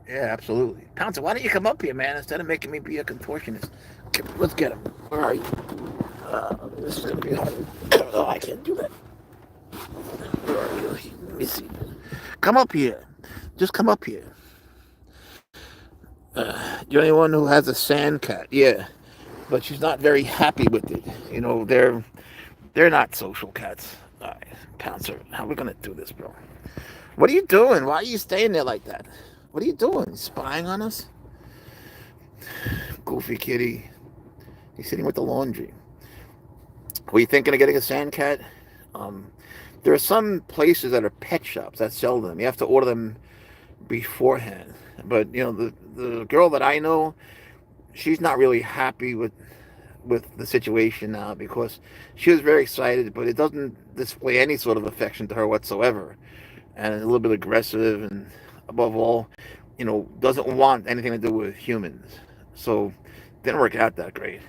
Yeah, absolutely. Pouncer, why don't you come up here, man, instead of making me be a contortionist? Okay, let's get him. All right. This is going to be hard. Oh, I can't do that. Where are you? Let me see. Come up here. Just come up here. You're the only one who has a sand cat. Yeah, but she's not very happy with it. They're not social cats. All right, Pouncer, how are we going to do this, bro? What are you doing? Why are you staying there like that? What are you doing? Spying on us? Goofy kitty. He's sitting with the laundry. Were you thinking of getting a sand cat? There are some places that are pet shops that sell them. You have to order them beforehand. But the girl that I know, she's not really happy with the situation now, because she was very excited, but it doesn't display any sort of affection to her whatsoever, and a little bit aggressive, and above all, doesn't want anything to do with humans. So didn't work out that great.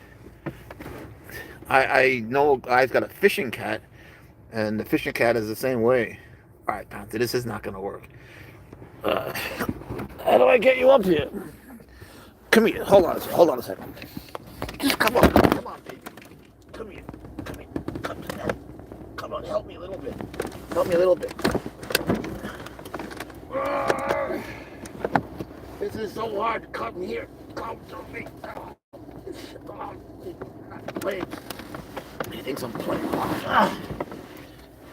I know a guy's got a fishing cat, and the fishing cat is the same way. All right, Pouncer, this is not going to work. How do I get you up here? Come here. Hold on a second. Just come on, baby. Come here. Come on, help me a little bit. This is so hard. Come here. Come to me. Wait. He thinks I'm playing.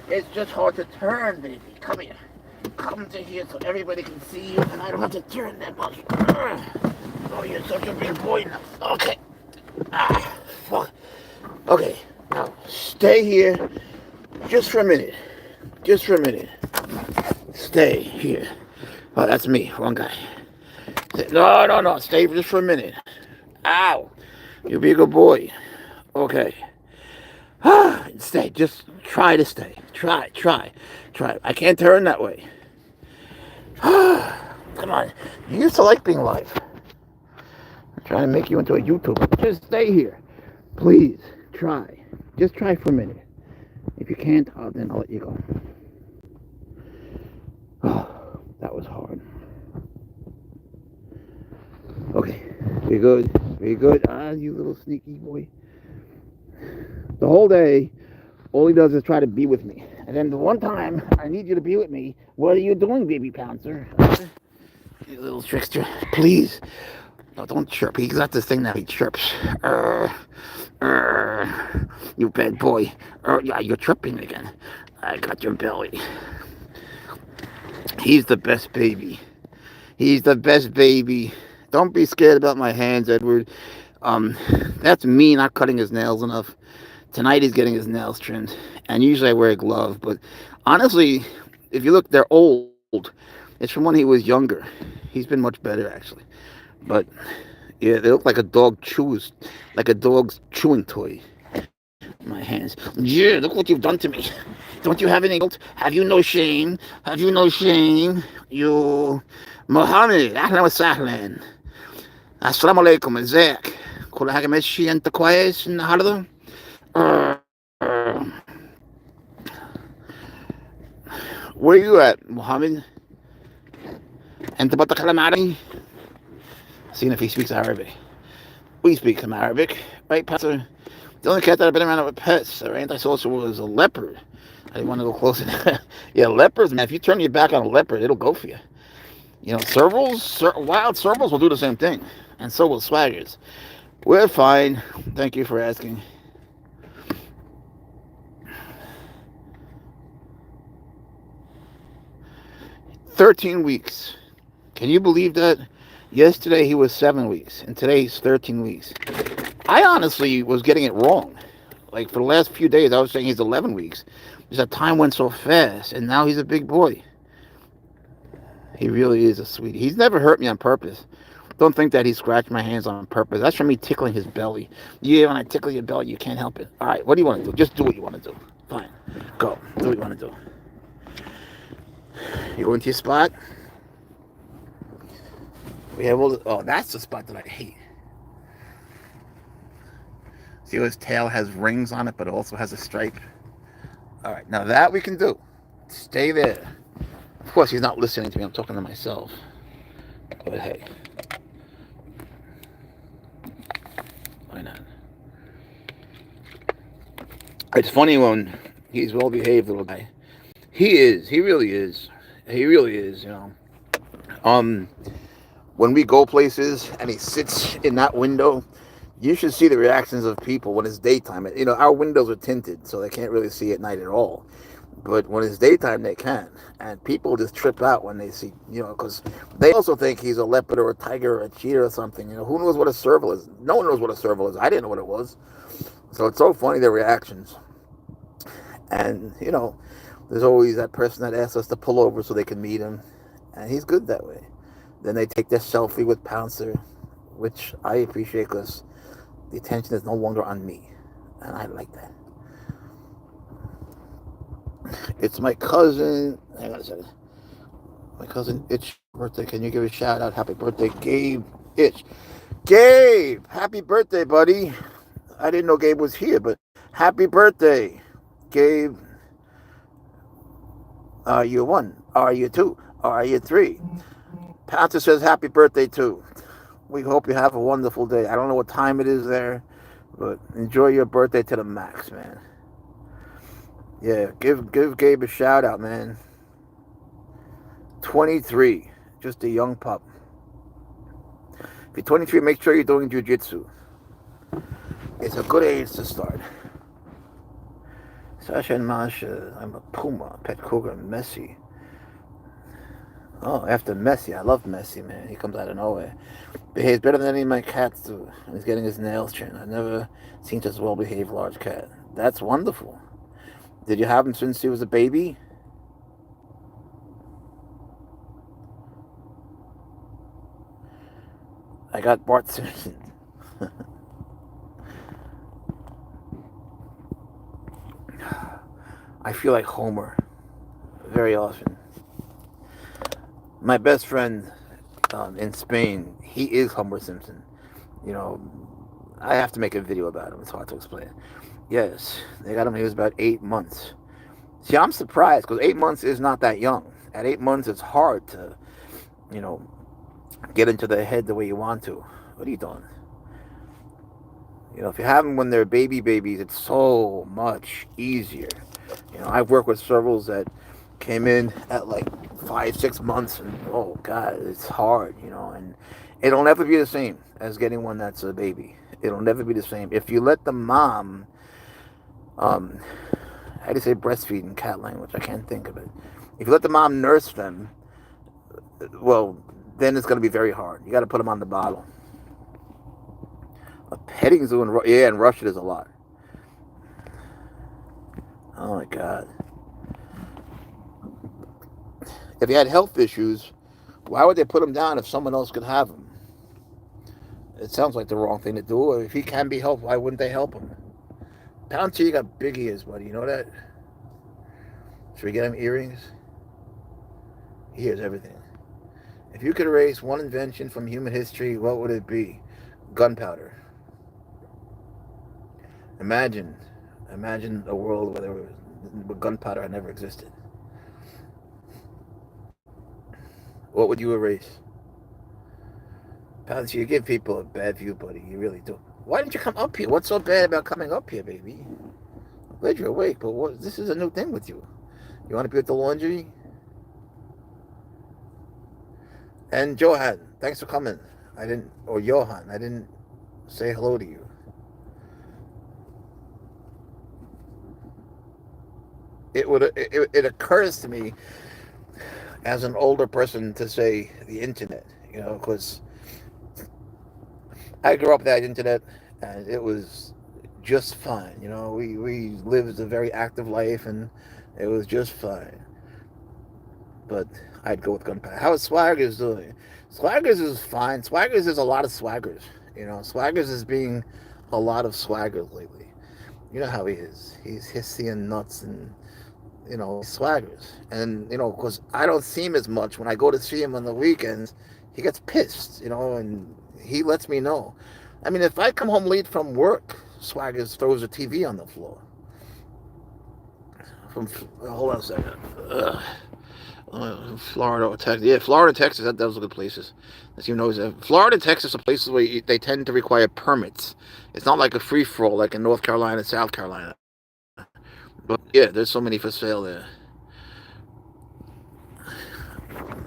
It's just hard to turn, baby. Come here. Come to here so everybody can see you, and I don't have to turn that much. Oh, you're such a big boy now. Okay. Fuck. Okay. Now, stay here just for a minute. Stay here. Oh, that's me. Wrong guy. No. Stay just for a minute. Ow. You be a good boy. Okay. Stay. Just try to stay. Try. I can't turn that way. Come on. You used to like being live. I'm trying to make you into a YouTuber. Just stay here. Please. Try. Just try for a minute. If you can't, then I'll let you go. Oh, that was hard. Okay. Very good. You little sneaky boy. The whole day, all he does is try to be with me. And then the one time I need you to be with me, what are you doing, baby Pouncer? You little trickster. Please. No, don't chirp. He's got this thing now. He chirps. You bad boy. Yeah, you're chirping again. I got your belly. He's the best baby. He's the best baby. Don't be scared about my hands, Edward. Um, that's me not cutting his nails enough. Tonight he's getting his nails trimmed, and usually I wear a glove. But honestly, if you look, they're old. It's from when he was younger. He's been much better actually. But yeah, they look like a dog's chewing toy. My hands. Yeah, look what you've done to me. Don't you have any guilt? Have you no shame? Have you no shame? You, Mohammed, ahlan wa sahlan. Assalamu alaikum, ازيك؟ كل حاجة ماشي انت كويس النهاردة؟ Where you at, Mohammed? انت بتتكلم عربي؟ Seeing if he speaks Arabic. We speak some Arabic, right, Pastor? The only cat that I've been around with pets, or antisocial, was a leopard. I didn't want to go close to that. Yeah, leopards, man. If you turn your back on a leopard, it'll go for you. You know, wild servals will do the same thing, and so will swaggers. We're fine. Thank you for asking. 13 weeks. Can you believe that? Yesterday he was 7 weeks, and today he's 13 weeks. I honestly was getting it wrong. Like for the last few days, I was saying he's 11 weeks. Because that time went so fast, and now he's a big boy. He really is a sweetie. He's never hurt me on purpose. Don't think that he scratched my hands on purpose. That's from me tickling his belly. Yeah, when I tickle your belly, you can't help it. All right, what do you want to do? Just do what you want to do. Fine. Go. Do what you want to do. You go into your spot. We have all the, oh, that's the spot that I hate. See how his tail has rings on it, but it also has a stripe? All right, now that we can do. Stay there. Of course, he's not listening to me. I'm talking to myself. But hey. Why not? It's funny when he's well-behaved little guy. He is. He really is. He really is, you know. When we go places and he sits in that window, you should see the reactions of people when it's daytime. You know, our windows are tinted, so they can't really see at night at all. But when it's daytime, they can. And people just trip out when they see, you know, because they also think he's a leopard or a tiger or a cheetah or something. You know, who knows what a serval is? No one knows what a serval is. I didn't know what it was. So it's so funny, their reactions. And, you know, there's always that person that asks us to pull over so they can meet him. And he's good that way. Then they take their selfie with Pouncer, which I appreciate because the attention is no longer on me. And I like that. It's my cousin. Hang on a second. My cousin Itch birthday. Can you give a shout out? Happy birthday, Gabe Itch. Gabe, happy birthday, buddy. I didn't know Gabe was here, but happy birthday, Gabe. Are you one? Are you two? Are you three? Pouncer says happy birthday too. We hope you have a wonderful day. I don't know what time it is there, but enjoy your birthday to the max, man. Yeah, give Gabe a shout out, man. 23, just a young pup. If you're 23, make sure you're doing jiu-jitsu. It's a good age to start. Sasha and Masha, I'm a puma, pet cougar, Messi. Oh, after Messi, I love Messi, man. He comes out of nowhere. Behaves better than any of my cats do. He's getting his nails trimmed. I've never seen such a well-behaved large cat. That's wonderful. Did you have him since he was a baby? I got Bart Simpson. I feel like Homer very often. My best friend in Spain, he is Homer Simpson. You know, I have to make a video about him. It's hard to explain. Yes, they got him when he was about 8 months. See, I'm surprised because 8 months is not that young. At 8 months, it's hard to, you know, get into their head the way you want to. What are you doing? You know, if you have them when they're babies, it's so much easier. You know, I've worked with servals that came in at like 5, 6 months, and oh god, it's hard, and it'll never be the same as getting one that's a baby. It'll never be the same if you let the mom, um, how do you say breastfeed in cat language? I can't think of it. If you let the mom nurse them, well, then it's going to be very hard. You got to put them on the bottle. A petting zoo in Russia there's a lot. Oh my god. If he had health issues, why would they put him down if someone else could have him? It sounds like the wrong thing to do. If he can be helped, why wouldn't they help him? Pouncer, you got big ears, buddy. You know that? Should we get him earrings? He hears everything. If you could erase one invention from human history, what would it be? Gunpowder. Imagine a world where gunpowder had never existed. What would you erase? Pouncer, you give people a bad view, buddy. You really do. Why didn't you come up here? What's so bad about coming up here, baby? I'm glad you're awake, but this is a new thing with you. You want to be with the laundry? And Johan, thanks for coming. Johan, I didn't say hello to you. It occurs to me as an older person to say the internet, because I grew up with that internet and it was just fine. We lived a very active life and it was just fine. But I'd go with gunpowder. How is Swaggers doing? Swaggers is fine. Swaggers is a lot of swaggers. Swaggers is being a lot of swaggers lately. You know how he is. He's hissy and nuts and, swaggers. And, because I don't see him as much. When I go to see him on the weekends, he gets pissed, and he lets me know. I mean, if I come home late from work, Swaggers throws a TV on the floor. Hold on a second. Florida or Texas. Yeah, Florida, Texas, those are good places. As you know, Florida, Texas are places where they tend to require permits. It's not like a free-for-all like in North Carolina, South Carolina. But yeah, there's so many for sale there.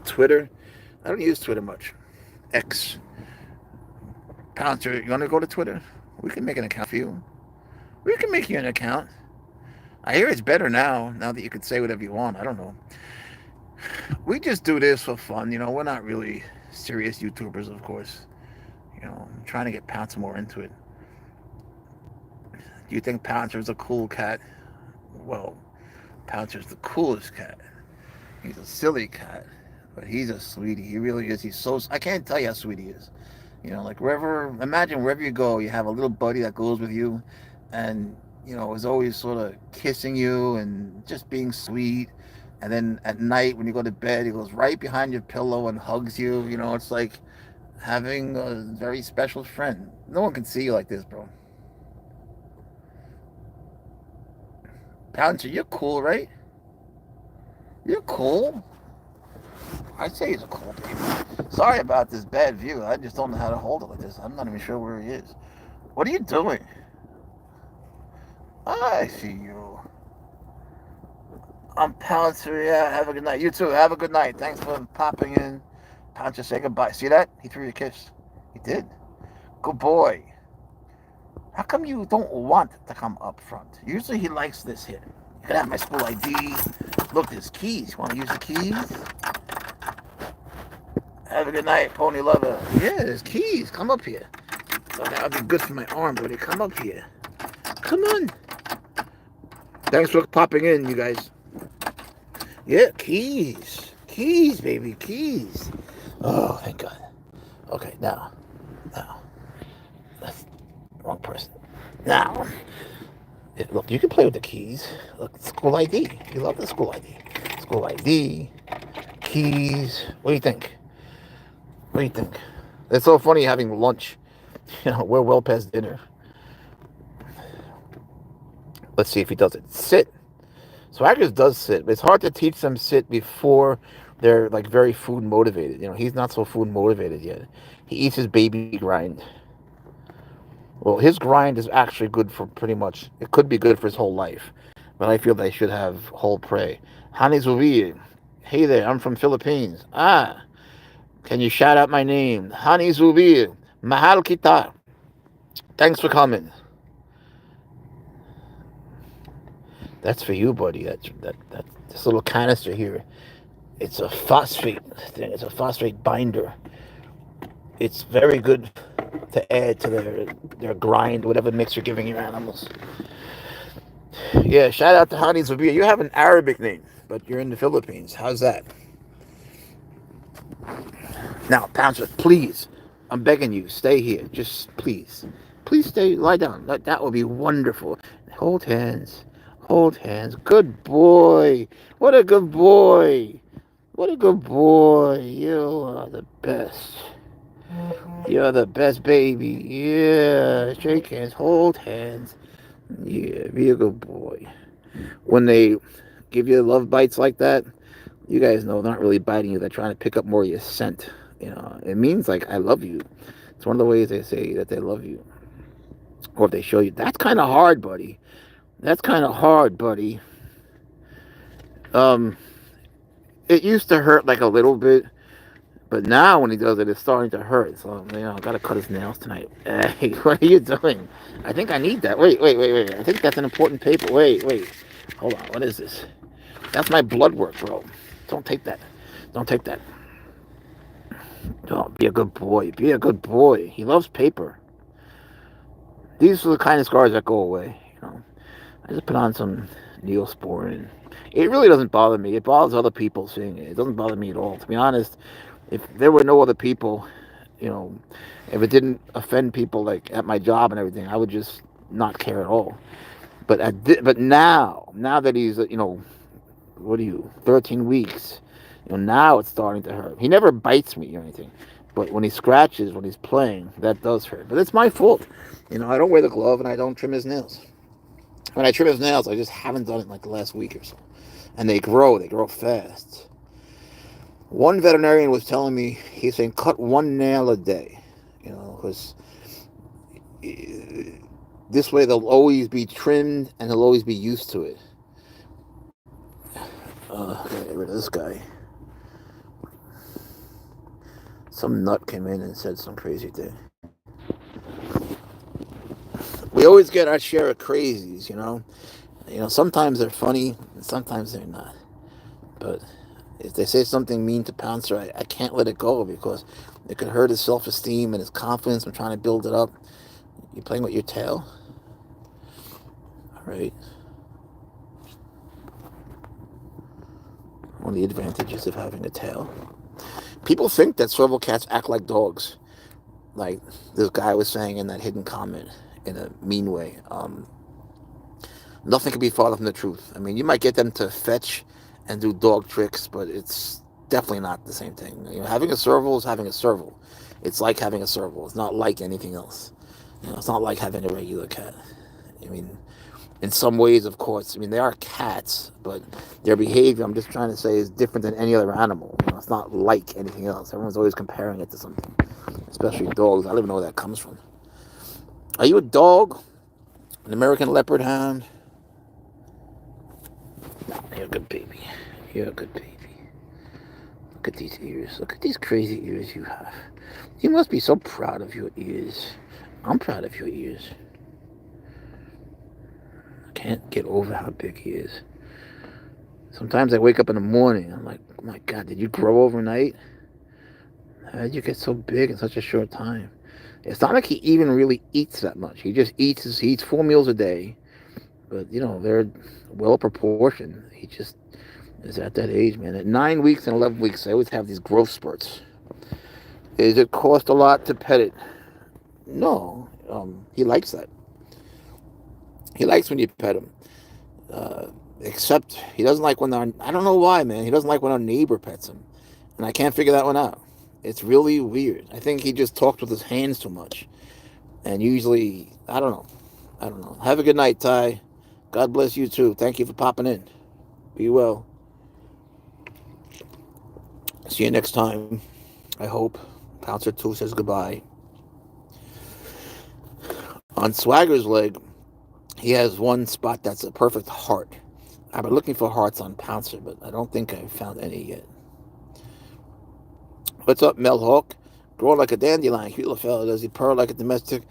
Twitter. I don't use Twitter much. X. Pouncer, you want to go to Twitter? We can make an account for you. We can make you an account. I hear it's better now that you can say whatever you want. I don't know. We just do this for fun, we're not really serious YouTubers, of course. I'm trying to get Pouncer more into it. Do you think Pouncer's a cool cat? Well, Pouncer's the coolest cat. He's a silly cat, but he's a sweetie. He really is. I can't tell you how sweet he is. Imagine wherever you go, you have a little buddy that goes with you and, is always sort of kissing you and just being sweet. And then at night when you go to bed, he goes right behind your pillow and hugs you. It's like having a very special friend. No one can see you like this, bro. Pouncer, you're cool, right? You're cool. I'd say he's a cool baby. Sorry about this bad view. I just don't know how to hold it like this. I'm not even sure where he is. What are you doing? I see you. I'm Pouncer. Yeah, have a good night. You too. Have a good night. Thanks for popping in. Pouncer, say goodbye. See that? He threw you a kiss. He did. Good boy. How come you don't want to come up front? Usually he likes this here. You can have my school ID. Look, there's keys. Want to use the keys? Have a good night, pony lover. Yeah, there's keys. Come up here. Oh, that would be good for my arm, buddy. Come up here. Come on. Thanks for popping in, you guys. Yeah, keys. Keys, baby, keys. Oh, thank God. Okay, now. That's the wrong person. Now. Look, you can play with the keys. Look, school ID. You love the school ID. School ID. Keys. What do you think? What do you think? It's so funny having lunch. We're well past dinner. Let's see if he does it. Sit. Swaggers does sit. It's hard to teach them sit before they're like very food motivated. He's not so food motivated yet. He eats his baby grind. Well, his grind is actually good for pretty much, it could be good for his whole life. But I feel they should have whole prey. Hanis will be Hey there, I'm from Philippines. Ah, can you shout out my name? Hani Zubi. Mahal kita. Thanks for coming. That's for you, buddy. That this little canister here. It's a phosphate thing. It's a phosphate binder. It's very good to add to their grind, whatever mix you're giving your animals. Yeah, shout out to Hani Zubi. You have an Arabic name, but you're in the Philippines. How's that? Now, Pouncer, please, I'm begging you, stay here. Just please. Please stay, lie down. That would be wonderful. Hold hands. Hold hands. Good boy. What a good boy. What a good boy. You are the best. You're the best baby. Yeah. Shake hands. Hold hands. Yeah. Be a good boy. When they give you love bites like that, you guys know they're not really biting you. They're trying to pick up more of your scent. You know, it means like I love you. It's one of the ways they say that they love you, or if they show you. That's kind of hard, buddy. That's kind of hard, buddy. Um, it used to hurt like a little bit, but now when he does it, it's starting to hurt. So I gotta cut his nails tonight. Hey, what are you doing? I think I need that. Wait. I think that's an important paper. Wait. Hold on. What is this? That's my blood work, bro. Don't take that. Don't take that. Oh, be a good boy. Be a good boy. He loves paper. These are the kind of scars that go away. I just put on some Neosporin. It really doesn't bother me. It bothers other people seeing it. It doesn't bother me at all. To be honest, if there were no other people, you know, if it didn't offend people like at my job and everything, I would just not care at all. But now that he's what are you, 13 weeks? Now it's starting to hurt. He never bites me or anything, but when he scratches, when he's playing, that does hurt. But it's my fault. I don't wear the glove and I don't trim his nails. When I trim his nails, I just haven't done it in like the last week or so. And they grow fast. One veterinarian was telling me, he's saying, cut one nail a day, because this way they'll always be trimmed and they'll always be used to it. Get rid of this guy. Some nut came in and said some crazy thing. We always get our share of crazies, sometimes they're funny and sometimes they're not. But if they say something mean to Pouncer, I can't let it go because it could hurt his self-esteem and his confidence. I'm trying to build it up. You playing with your tail? All right. One of the advantages of having a tail. People think that Serval cats act like dogs. Like this guy was saying in that hidden comment in a mean way. Nothing could be farther from the truth. I mean, you might get them to fetch and do dog tricks, but it's definitely not the same thing. Having a serval is having a serval. It's like having a serval. It's not like anything else. It's not like having a regular cat. I mean, in some ways, of course, they are cats, but their behavior, I'm just trying to say, is different than any other animal. It's not like anything else. Everyone's always comparing it to something, especially dogs. I don't even know where that comes from. Are you a dog? An American leopard hound? No, you're a good baby. You're a good baby. Look at these ears. Look at these crazy ears you have. You must be so proud of your ears. I'm proud of your ears. I can't get over how big he is. Sometimes I wake up in the morning. I'm like, oh my God, did you grow overnight? How did you get so big in such a short time? It's not like he even really eats that much. He just eats 4 meals a day. But, they're well proportioned. He just is at that age, man. At 9 weeks and 11 weeks, I always have these growth spurts. Does it cost a lot to pet it? No. He likes that. He likes when you pet him. Except he doesn't like when I don't know why, man. He doesn't like when our neighbor pets him. And I can't figure that one out. It's really weird. I think he just talks with his hands too much. And usually, I don't know. Have a good night, Ty. God bless you too. Thank you for popping in. Be well. See you next time. I hope. Pouncer 2 says goodbye. On Swagger's leg, he has one spot that's a perfect heart. I've been looking for hearts on Pouncer, but I don't think I've found any yet. What's up, Mel Hawk? Grow like a dandelion, cute little fella. Does he purr like a domestic?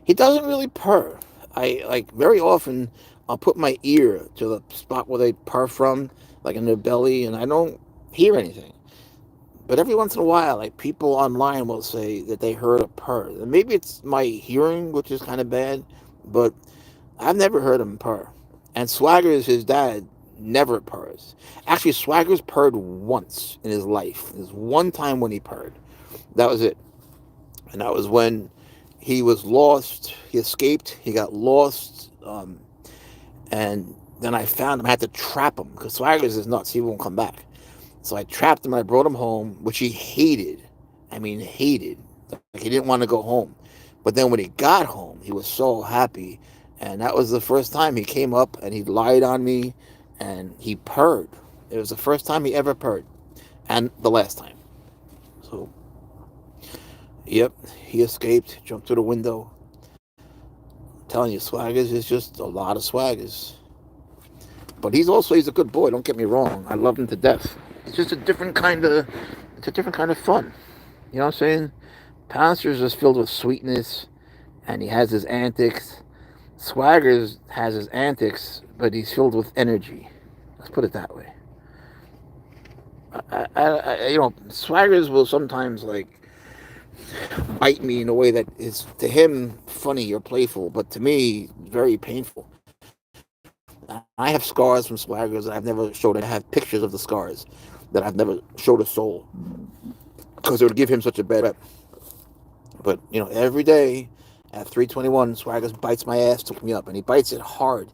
He doesn't really purr. I like very often I'll put my ear to the spot where they purr from, like in their belly, and I don't hear anything. But every once in a while, like people online will say that they heard a purr. And maybe it's my hearing, which is kind of bad, but I've never heard him purr. And Swaggers, his dad, never purrs. Actually, Swaggers purred once in his life. There's one time when he purred. That was it. And that was when he was lost. He escaped. He got lost. And then I found him. I had to trap him because Swaggers is nuts. He won't come back. So I trapped him. I brought him home, which he hated. I mean, hated. Like he didn't want to go home. But then when he got home, he was so happy. And that was the first time he came up and he lied on me and he purred. It was the first time he ever purred. And the last time. So, yep, he escaped, jumped through the window. I'm telling you, Swaggers is just a lot of Swaggers. But he's a good boy, don't get me wrong. I love him to death. It's just it's a different kind of fun. You know what I'm saying? Pouncer's just filled with sweetness and he has his antics. Swaggers has his antics, but he's filled with energy. Let's put it that way. Swaggers will sometimes like bite me in a way that is to him funny or playful, but to me very painful. I have scars from Swaggers that I've never showed. I have pictures of the scars that I've never showed a soul because it would give him such a bad rep. But every day at 3:21, Swaggers bites my ass to wake me up, and he bites it hard.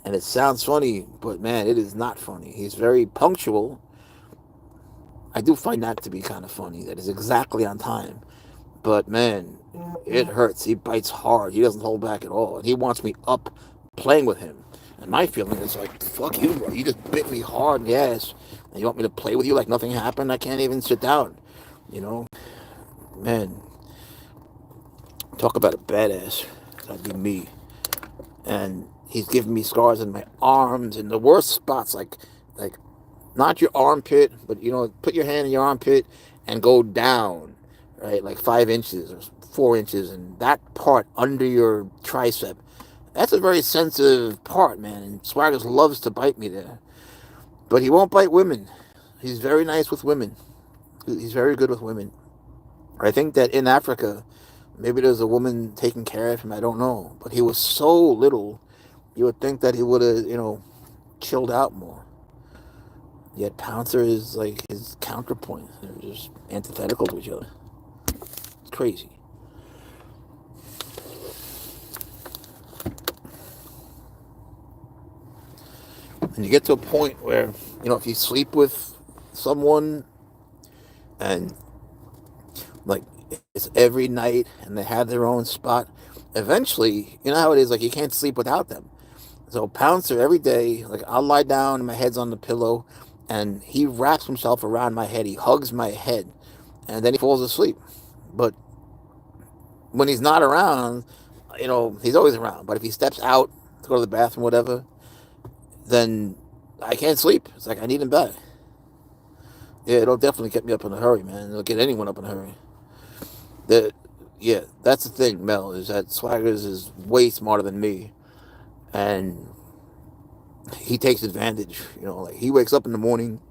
And it sounds funny, but man, it is not funny. He's very punctual. I do find that to be kind of funny. That is exactly on time. But man, it hurts. He bites hard. He doesn't hold back at all. And he wants me up playing with him. And my feeling is like, fuck you, bro. You just bit me hard in the ass. And you want me to play with you like nothing happened? I can't even sit down. You know? Man, talk about a badass. That'd be me. And he's giving me scars in my arms in the worst spots, like not your armpit, but put your hand in your armpit and go down, right, like 5 inches or 4 inches, and that part under your tricep. That's a very sensitive part, man. And Swaggers loves to bite me there, but he won't bite women. He's very nice with women. He's very good with women. I think that in Africa, maybe there's a woman taking care of him. I don't know, but he was so little. You would think that he would have, chilled out more. Yet Pouncer is like his counterpoint. They're just antithetical to each other. It's crazy. And you get to a point where, if you sleep with someone and like it's every night and they have their own spot, eventually, you know how it is, like you can't sleep without them. So Pouncer every day, like I'll lie down and my head's on the pillow and he wraps himself around my head. He hugs my head and then he falls asleep. But when he's not around, he's always around. But if he steps out to go to the bathroom, whatever, then I can't sleep. It's like I need him back. Yeah, it'll definitely get me up in a hurry, man. It'll get anyone up in a hurry. Yeah, that's the thing, Mel, is that Swaggers is way smarter than me. And he takes advantage. Like he wakes up in the morning,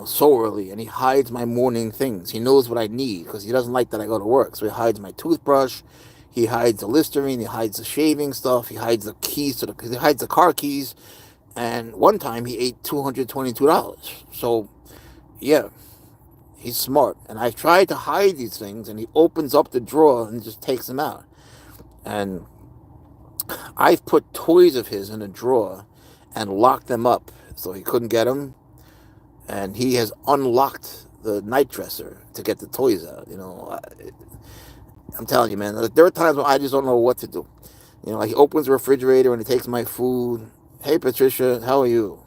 so early, and he hides my morning things. He knows what I need because he doesn't like that I go to work. So he hides my toothbrush, he hides the Listerine, he hides the shaving stuff, he hides the keys he hides the car keys. And one time he ate $222. So yeah, he's smart. And I've tried to hide these things, and he opens up the drawer and just takes them out. And I've put toys of his in a drawer and locked them up so he couldn't get them. And he has unlocked the night dresser to get the toys out. I'm telling you, man, there are times when I just don't know what to do. Like he opens the refrigerator and he takes my food. Hey, Patricia, how are you?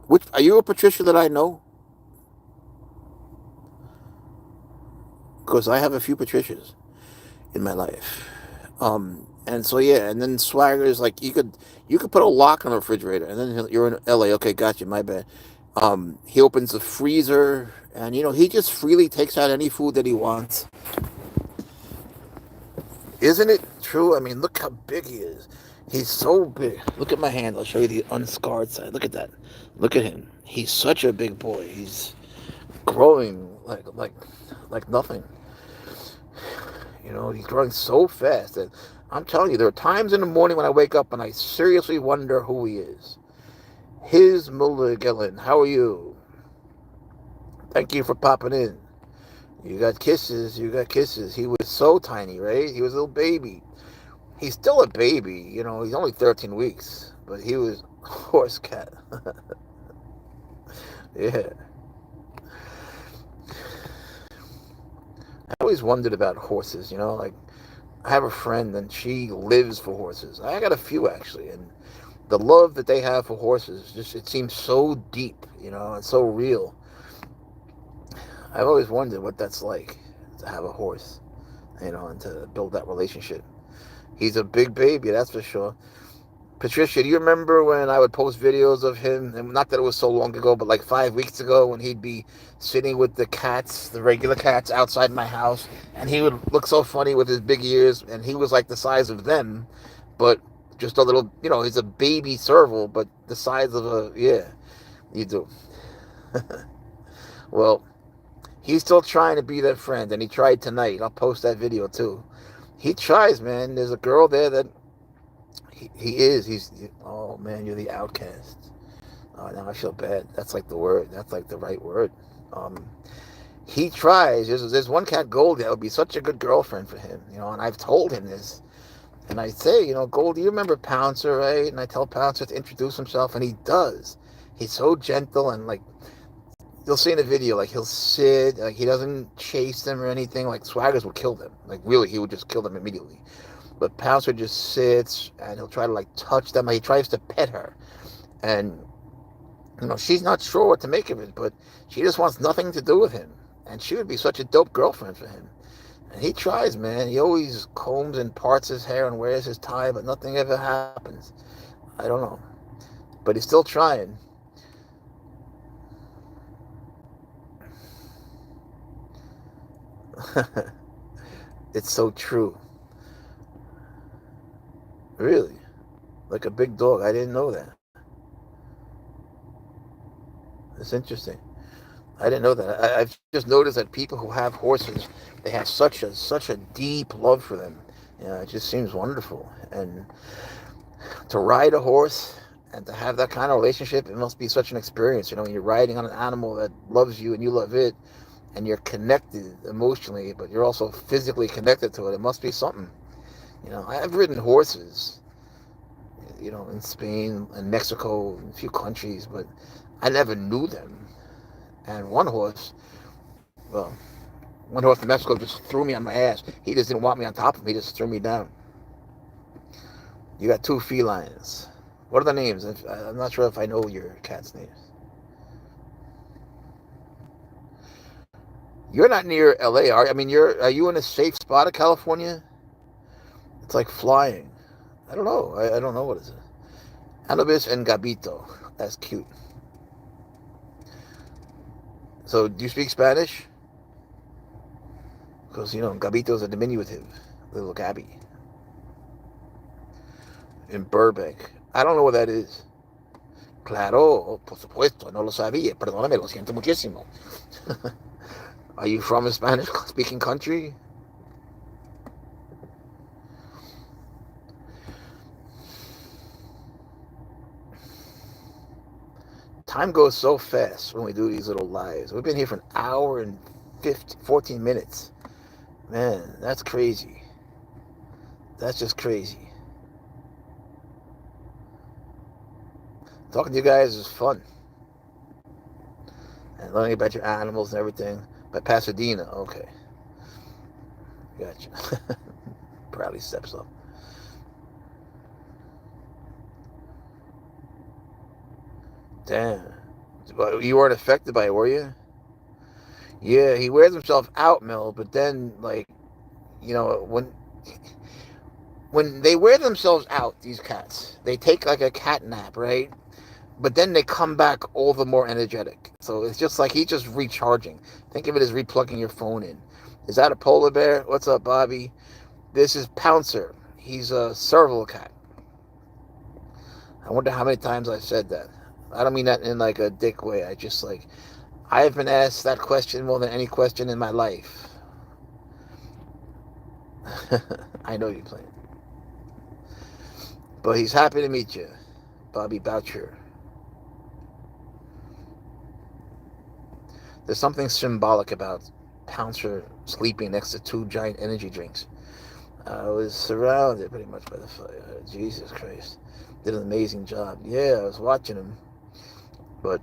Which are you a Patricia that I know? Because I have a few Patricias in my life. And so yeah, and then Swagger's like you could put a lock on the refrigerator, and then you're in L.A. Okay, gotcha, my bad. He opens the freezer, and he just freely takes out any food that he wants. Isn't it true? I mean, look how big he is. He's so big. Look at my hand. I'll show you the unscarred side. Look at that. Look at him. He's such a big boy. He's growing like nothing. He's growing so fast that I'm telling you, there are times in the morning when I wake up and I seriously wonder who he is. His Mulligan, how are you? Thank you for popping in. You got kisses. You got kisses. He was so tiny, right? He was a little baby. He's still a baby. He's only 13 weeks, but he was horse cat. Yeah. I always wondered about horses, like I have a friend and she lives for horses. I got a few actually, and the love that they have for horses, just it seems so deep, and so real. I've always wondered what that's like to have a horse, and to build that relationship. He's a big baby, that's for sure. Patricia, do you remember when I would post videos of him? And not that it was so long ago, but like 5 weeks ago, when he'd be sitting with the cats, the regular cats, outside my house, and he would look so funny with his big ears, and he was like the size of them, but just a little, he's a baby serval, but the size of yeah, you do. Well, he's still trying to be that friend, and he tried tonight. I'll post that video too. He tries, man. There's a girl there that he is. Oh man, you're the outcast. Oh, now I feel bad. That's like the word. That's like the right word. Um, he tries. There's one cat, Goldie, that would be such a good girlfriend for him. And I've told him this. And I say, Goldie, you remember Pouncer, right? And I tell Pouncer to introduce himself, and he does. He's so gentle, and like you'll see in the video, like he'll sit, like he doesn't chase them or anything. Like Swaggers would kill them. Like really, he would just kill them immediately. But Pouncer just sits and he'll try to like touch them. Like, he tries to pet her, and she's not sure what to make of it, but she just wants nothing to do with him. And she would be such a dope girlfriend for him. And he tries, man. He always combs and parts his hair and wears his tie, but nothing ever happens. I don't know, but he's still trying. It's so true. Really? Like a big dog. I didn't know that. It's interesting. I didn't know that. I've just noticed that people who have horses, they have such a deep love for them. It just seems wonderful. And to ride a horse and to have that kind of relationship, it must be such an experience. When you're riding on an animal that loves you and you love it, and you're connected emotionally, but you're also physically connected to it. It must be something. I've ridden horses, in Spain and Mexico, and a few countries, but I never knew them. And well, one horse from Mexico just threw me on my ass. He just didn't want me on top of him. He just threw me down. You got two felines. What are the names? I'm not sure if I know your cat's names. You're not near LA, are you? I mean, are you in a safe spot of California? It's like flying. I don't know. I don't know what is it. Anubis and Gabito. That's cute. So, do you speak Spanish? Because, Gabito is a diminutive. Little Gabby. In Burbank. I don't know what that is. Claro, por supuesto. No lo sabía. Perdóname, lo siento muchísimo. Are you from a Spanish-speaking country? Time goes so fast when we do these little lives. We've been here for an hour and 14 minutes. Man, that's crazy. That's just crazy. Talking to you guys is fun. And learning about your animals and everything. But Pasadena, okay. Gotcha. Proudly steps up. Damn. You weren't affected by it, were you? Yeah, he wears himself out, Mel, but then, like, when when they wear themselves out, these cats, they take like a cat nap, right? But then they come back all the more energetic. So it's just like he's just recharging. Think of it as replugging your phone in. Is that a polar bear? What's up, Bobby? This is Pouncer. He's a Serval cat. I wonder how many times I said that. I don't mean that in like a dick way. I just like I've been asked that question more than any question in my life. I know you're playing. But he's happy to meet you, Bobby Boucher. There's something symbolic about Pouncer sleeping next to two giant energy drinks. I was surrounded pretty much by the fire. Jesus Christ. Did an amazing job. Yeah, I was watching him. But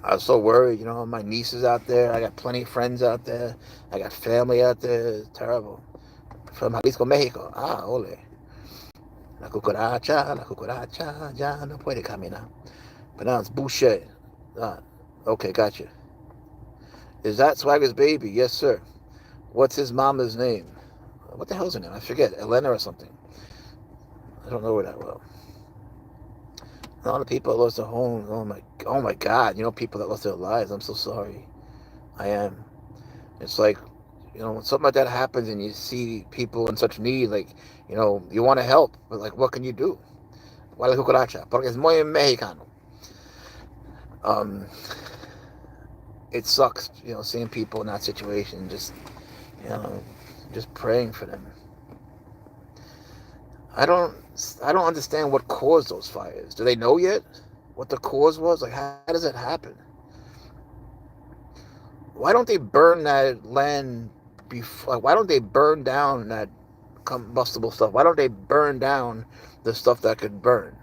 I was so worried. You know, my niece is out there. I got plenty of friends out there. I got family out there. It's terrible. From Jalisco, Mexico. Ah, ole. La cucaracha, ya no puede caminar. Pronounced Boucher. Ah, okay, gotcha. Is that Swagger's baby? Yes, sir. What's his mama's name? What the hell's her name? I forget. Elena or something. I don't know her that well. A lot of people lost their homes. Oh my God. You know, people that lost their lives. I'm so sorry. I am. It's like, you know, when something like that happens and you see people in such need, like, you know, you want to help, but like, what can you do? Wala cucaracha, porque es muy mexicano. Um, it sucks, you know, seeing people in that situation, just, you know, just praying for them. I don't understand what caused those fires. Do they know yet what the cause was? Like, how does it happen? Why don't they burn that land before? Like, why don't they burn down that combustible stuff? Why don't they burn down the stuff that could burn?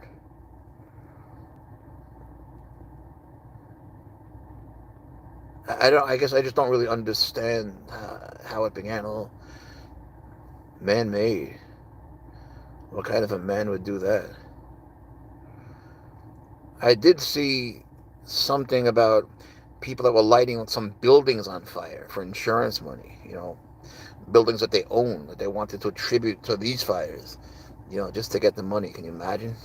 I don't. I guess I just don't really understand how it began. All man-made. What kind of a man would do that? I did see something about people that were lighting some buildings on fire for insurance money. You know, buildings that they own that they wanted to attribute to these fires. You know, just to get the money. Can you imagine?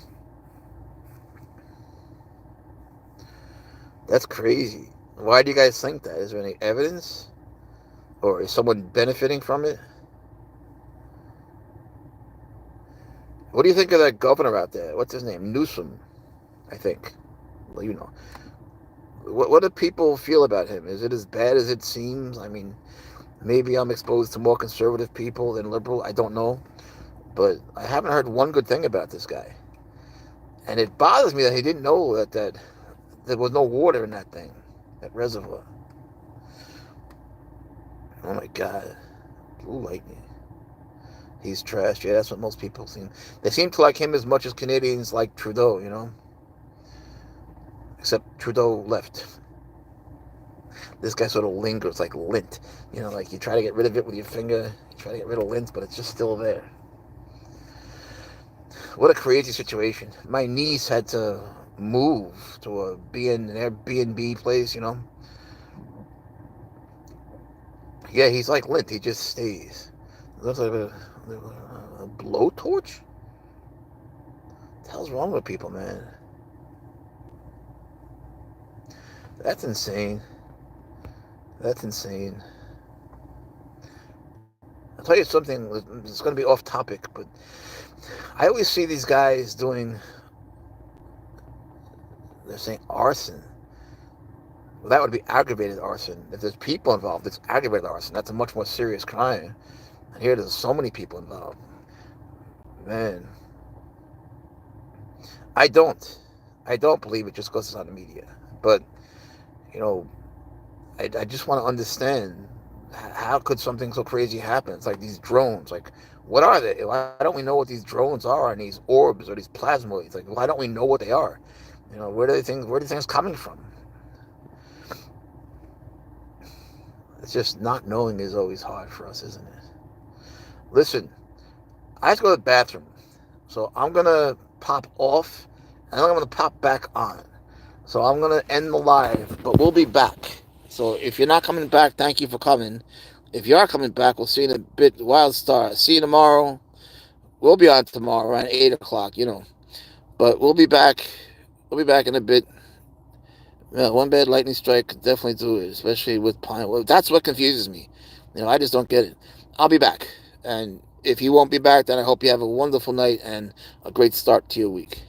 That's crazy. Why do you guys think that? Is there any evidence? Or is someone benefiting from it? What do you think of that governor out there? What's his name? Newsom, I think. Well, you know. What do people feel about him? Is it as bad as it seems? I mean, maybe I'm exposed to more conservative people than liberal. I don't know. But I haven't heard one good thing about this guy. And it bothers me that he didn't know that there was no water in that thing, that reservoir. Oh my God. Blue lightning. He's trash. Yeah, that's what most people seem. They seem to like him as much as Canadians like Trudeau, you know? Except Trudeau left. This guy sort of lingers like lint. You know, like you try to get rid of it with your finger. You try to get rid of lint, but it's just still there. What a crazy situation. My niece had to move to an Airbnb place, you know? Yeah, he's like lint. He just stays. It looks like a blowtorch? What the hell's wrong with people, man? That's insane. That's insane. I'll tell you something. It's going to be off topic, but I always see these guys doing. They're saying arson. Well, that would be aggravated arson. If there's people involved, it's aggravated arson. That's a much more serious crime. And here there's so many people involved. Man. I don't believe it just because it's on the media. But, you know, I just want to understand how could something so crazy happen? It's like these drones. Like, what are they? Why don't we know what these drones are and these orbs or these plasmoids? Like, why don't we know what they are? You know, where are these things coming from? It's just not knowing is always hard for us, isn't it? Listen, I have to go to the bathroom. So I'm going to pop off and then I'm going to pop back on. So I'm going to end the live, but we'll be back. So if you're not coming back, thank you for coming. If you are coming back, we'll see you in a bit. Wild Star. See you tomorrow. we'll be on tomorrow around 8 o'clock. But we'll be back. We'll be back in a bit. One bad lightning strike could definitely do it, especially with Pine. Well, that's what confuses me. I just don't get it. I'll be back, and if you won't be back, then I hope you have a wonderful night and a great start to your week.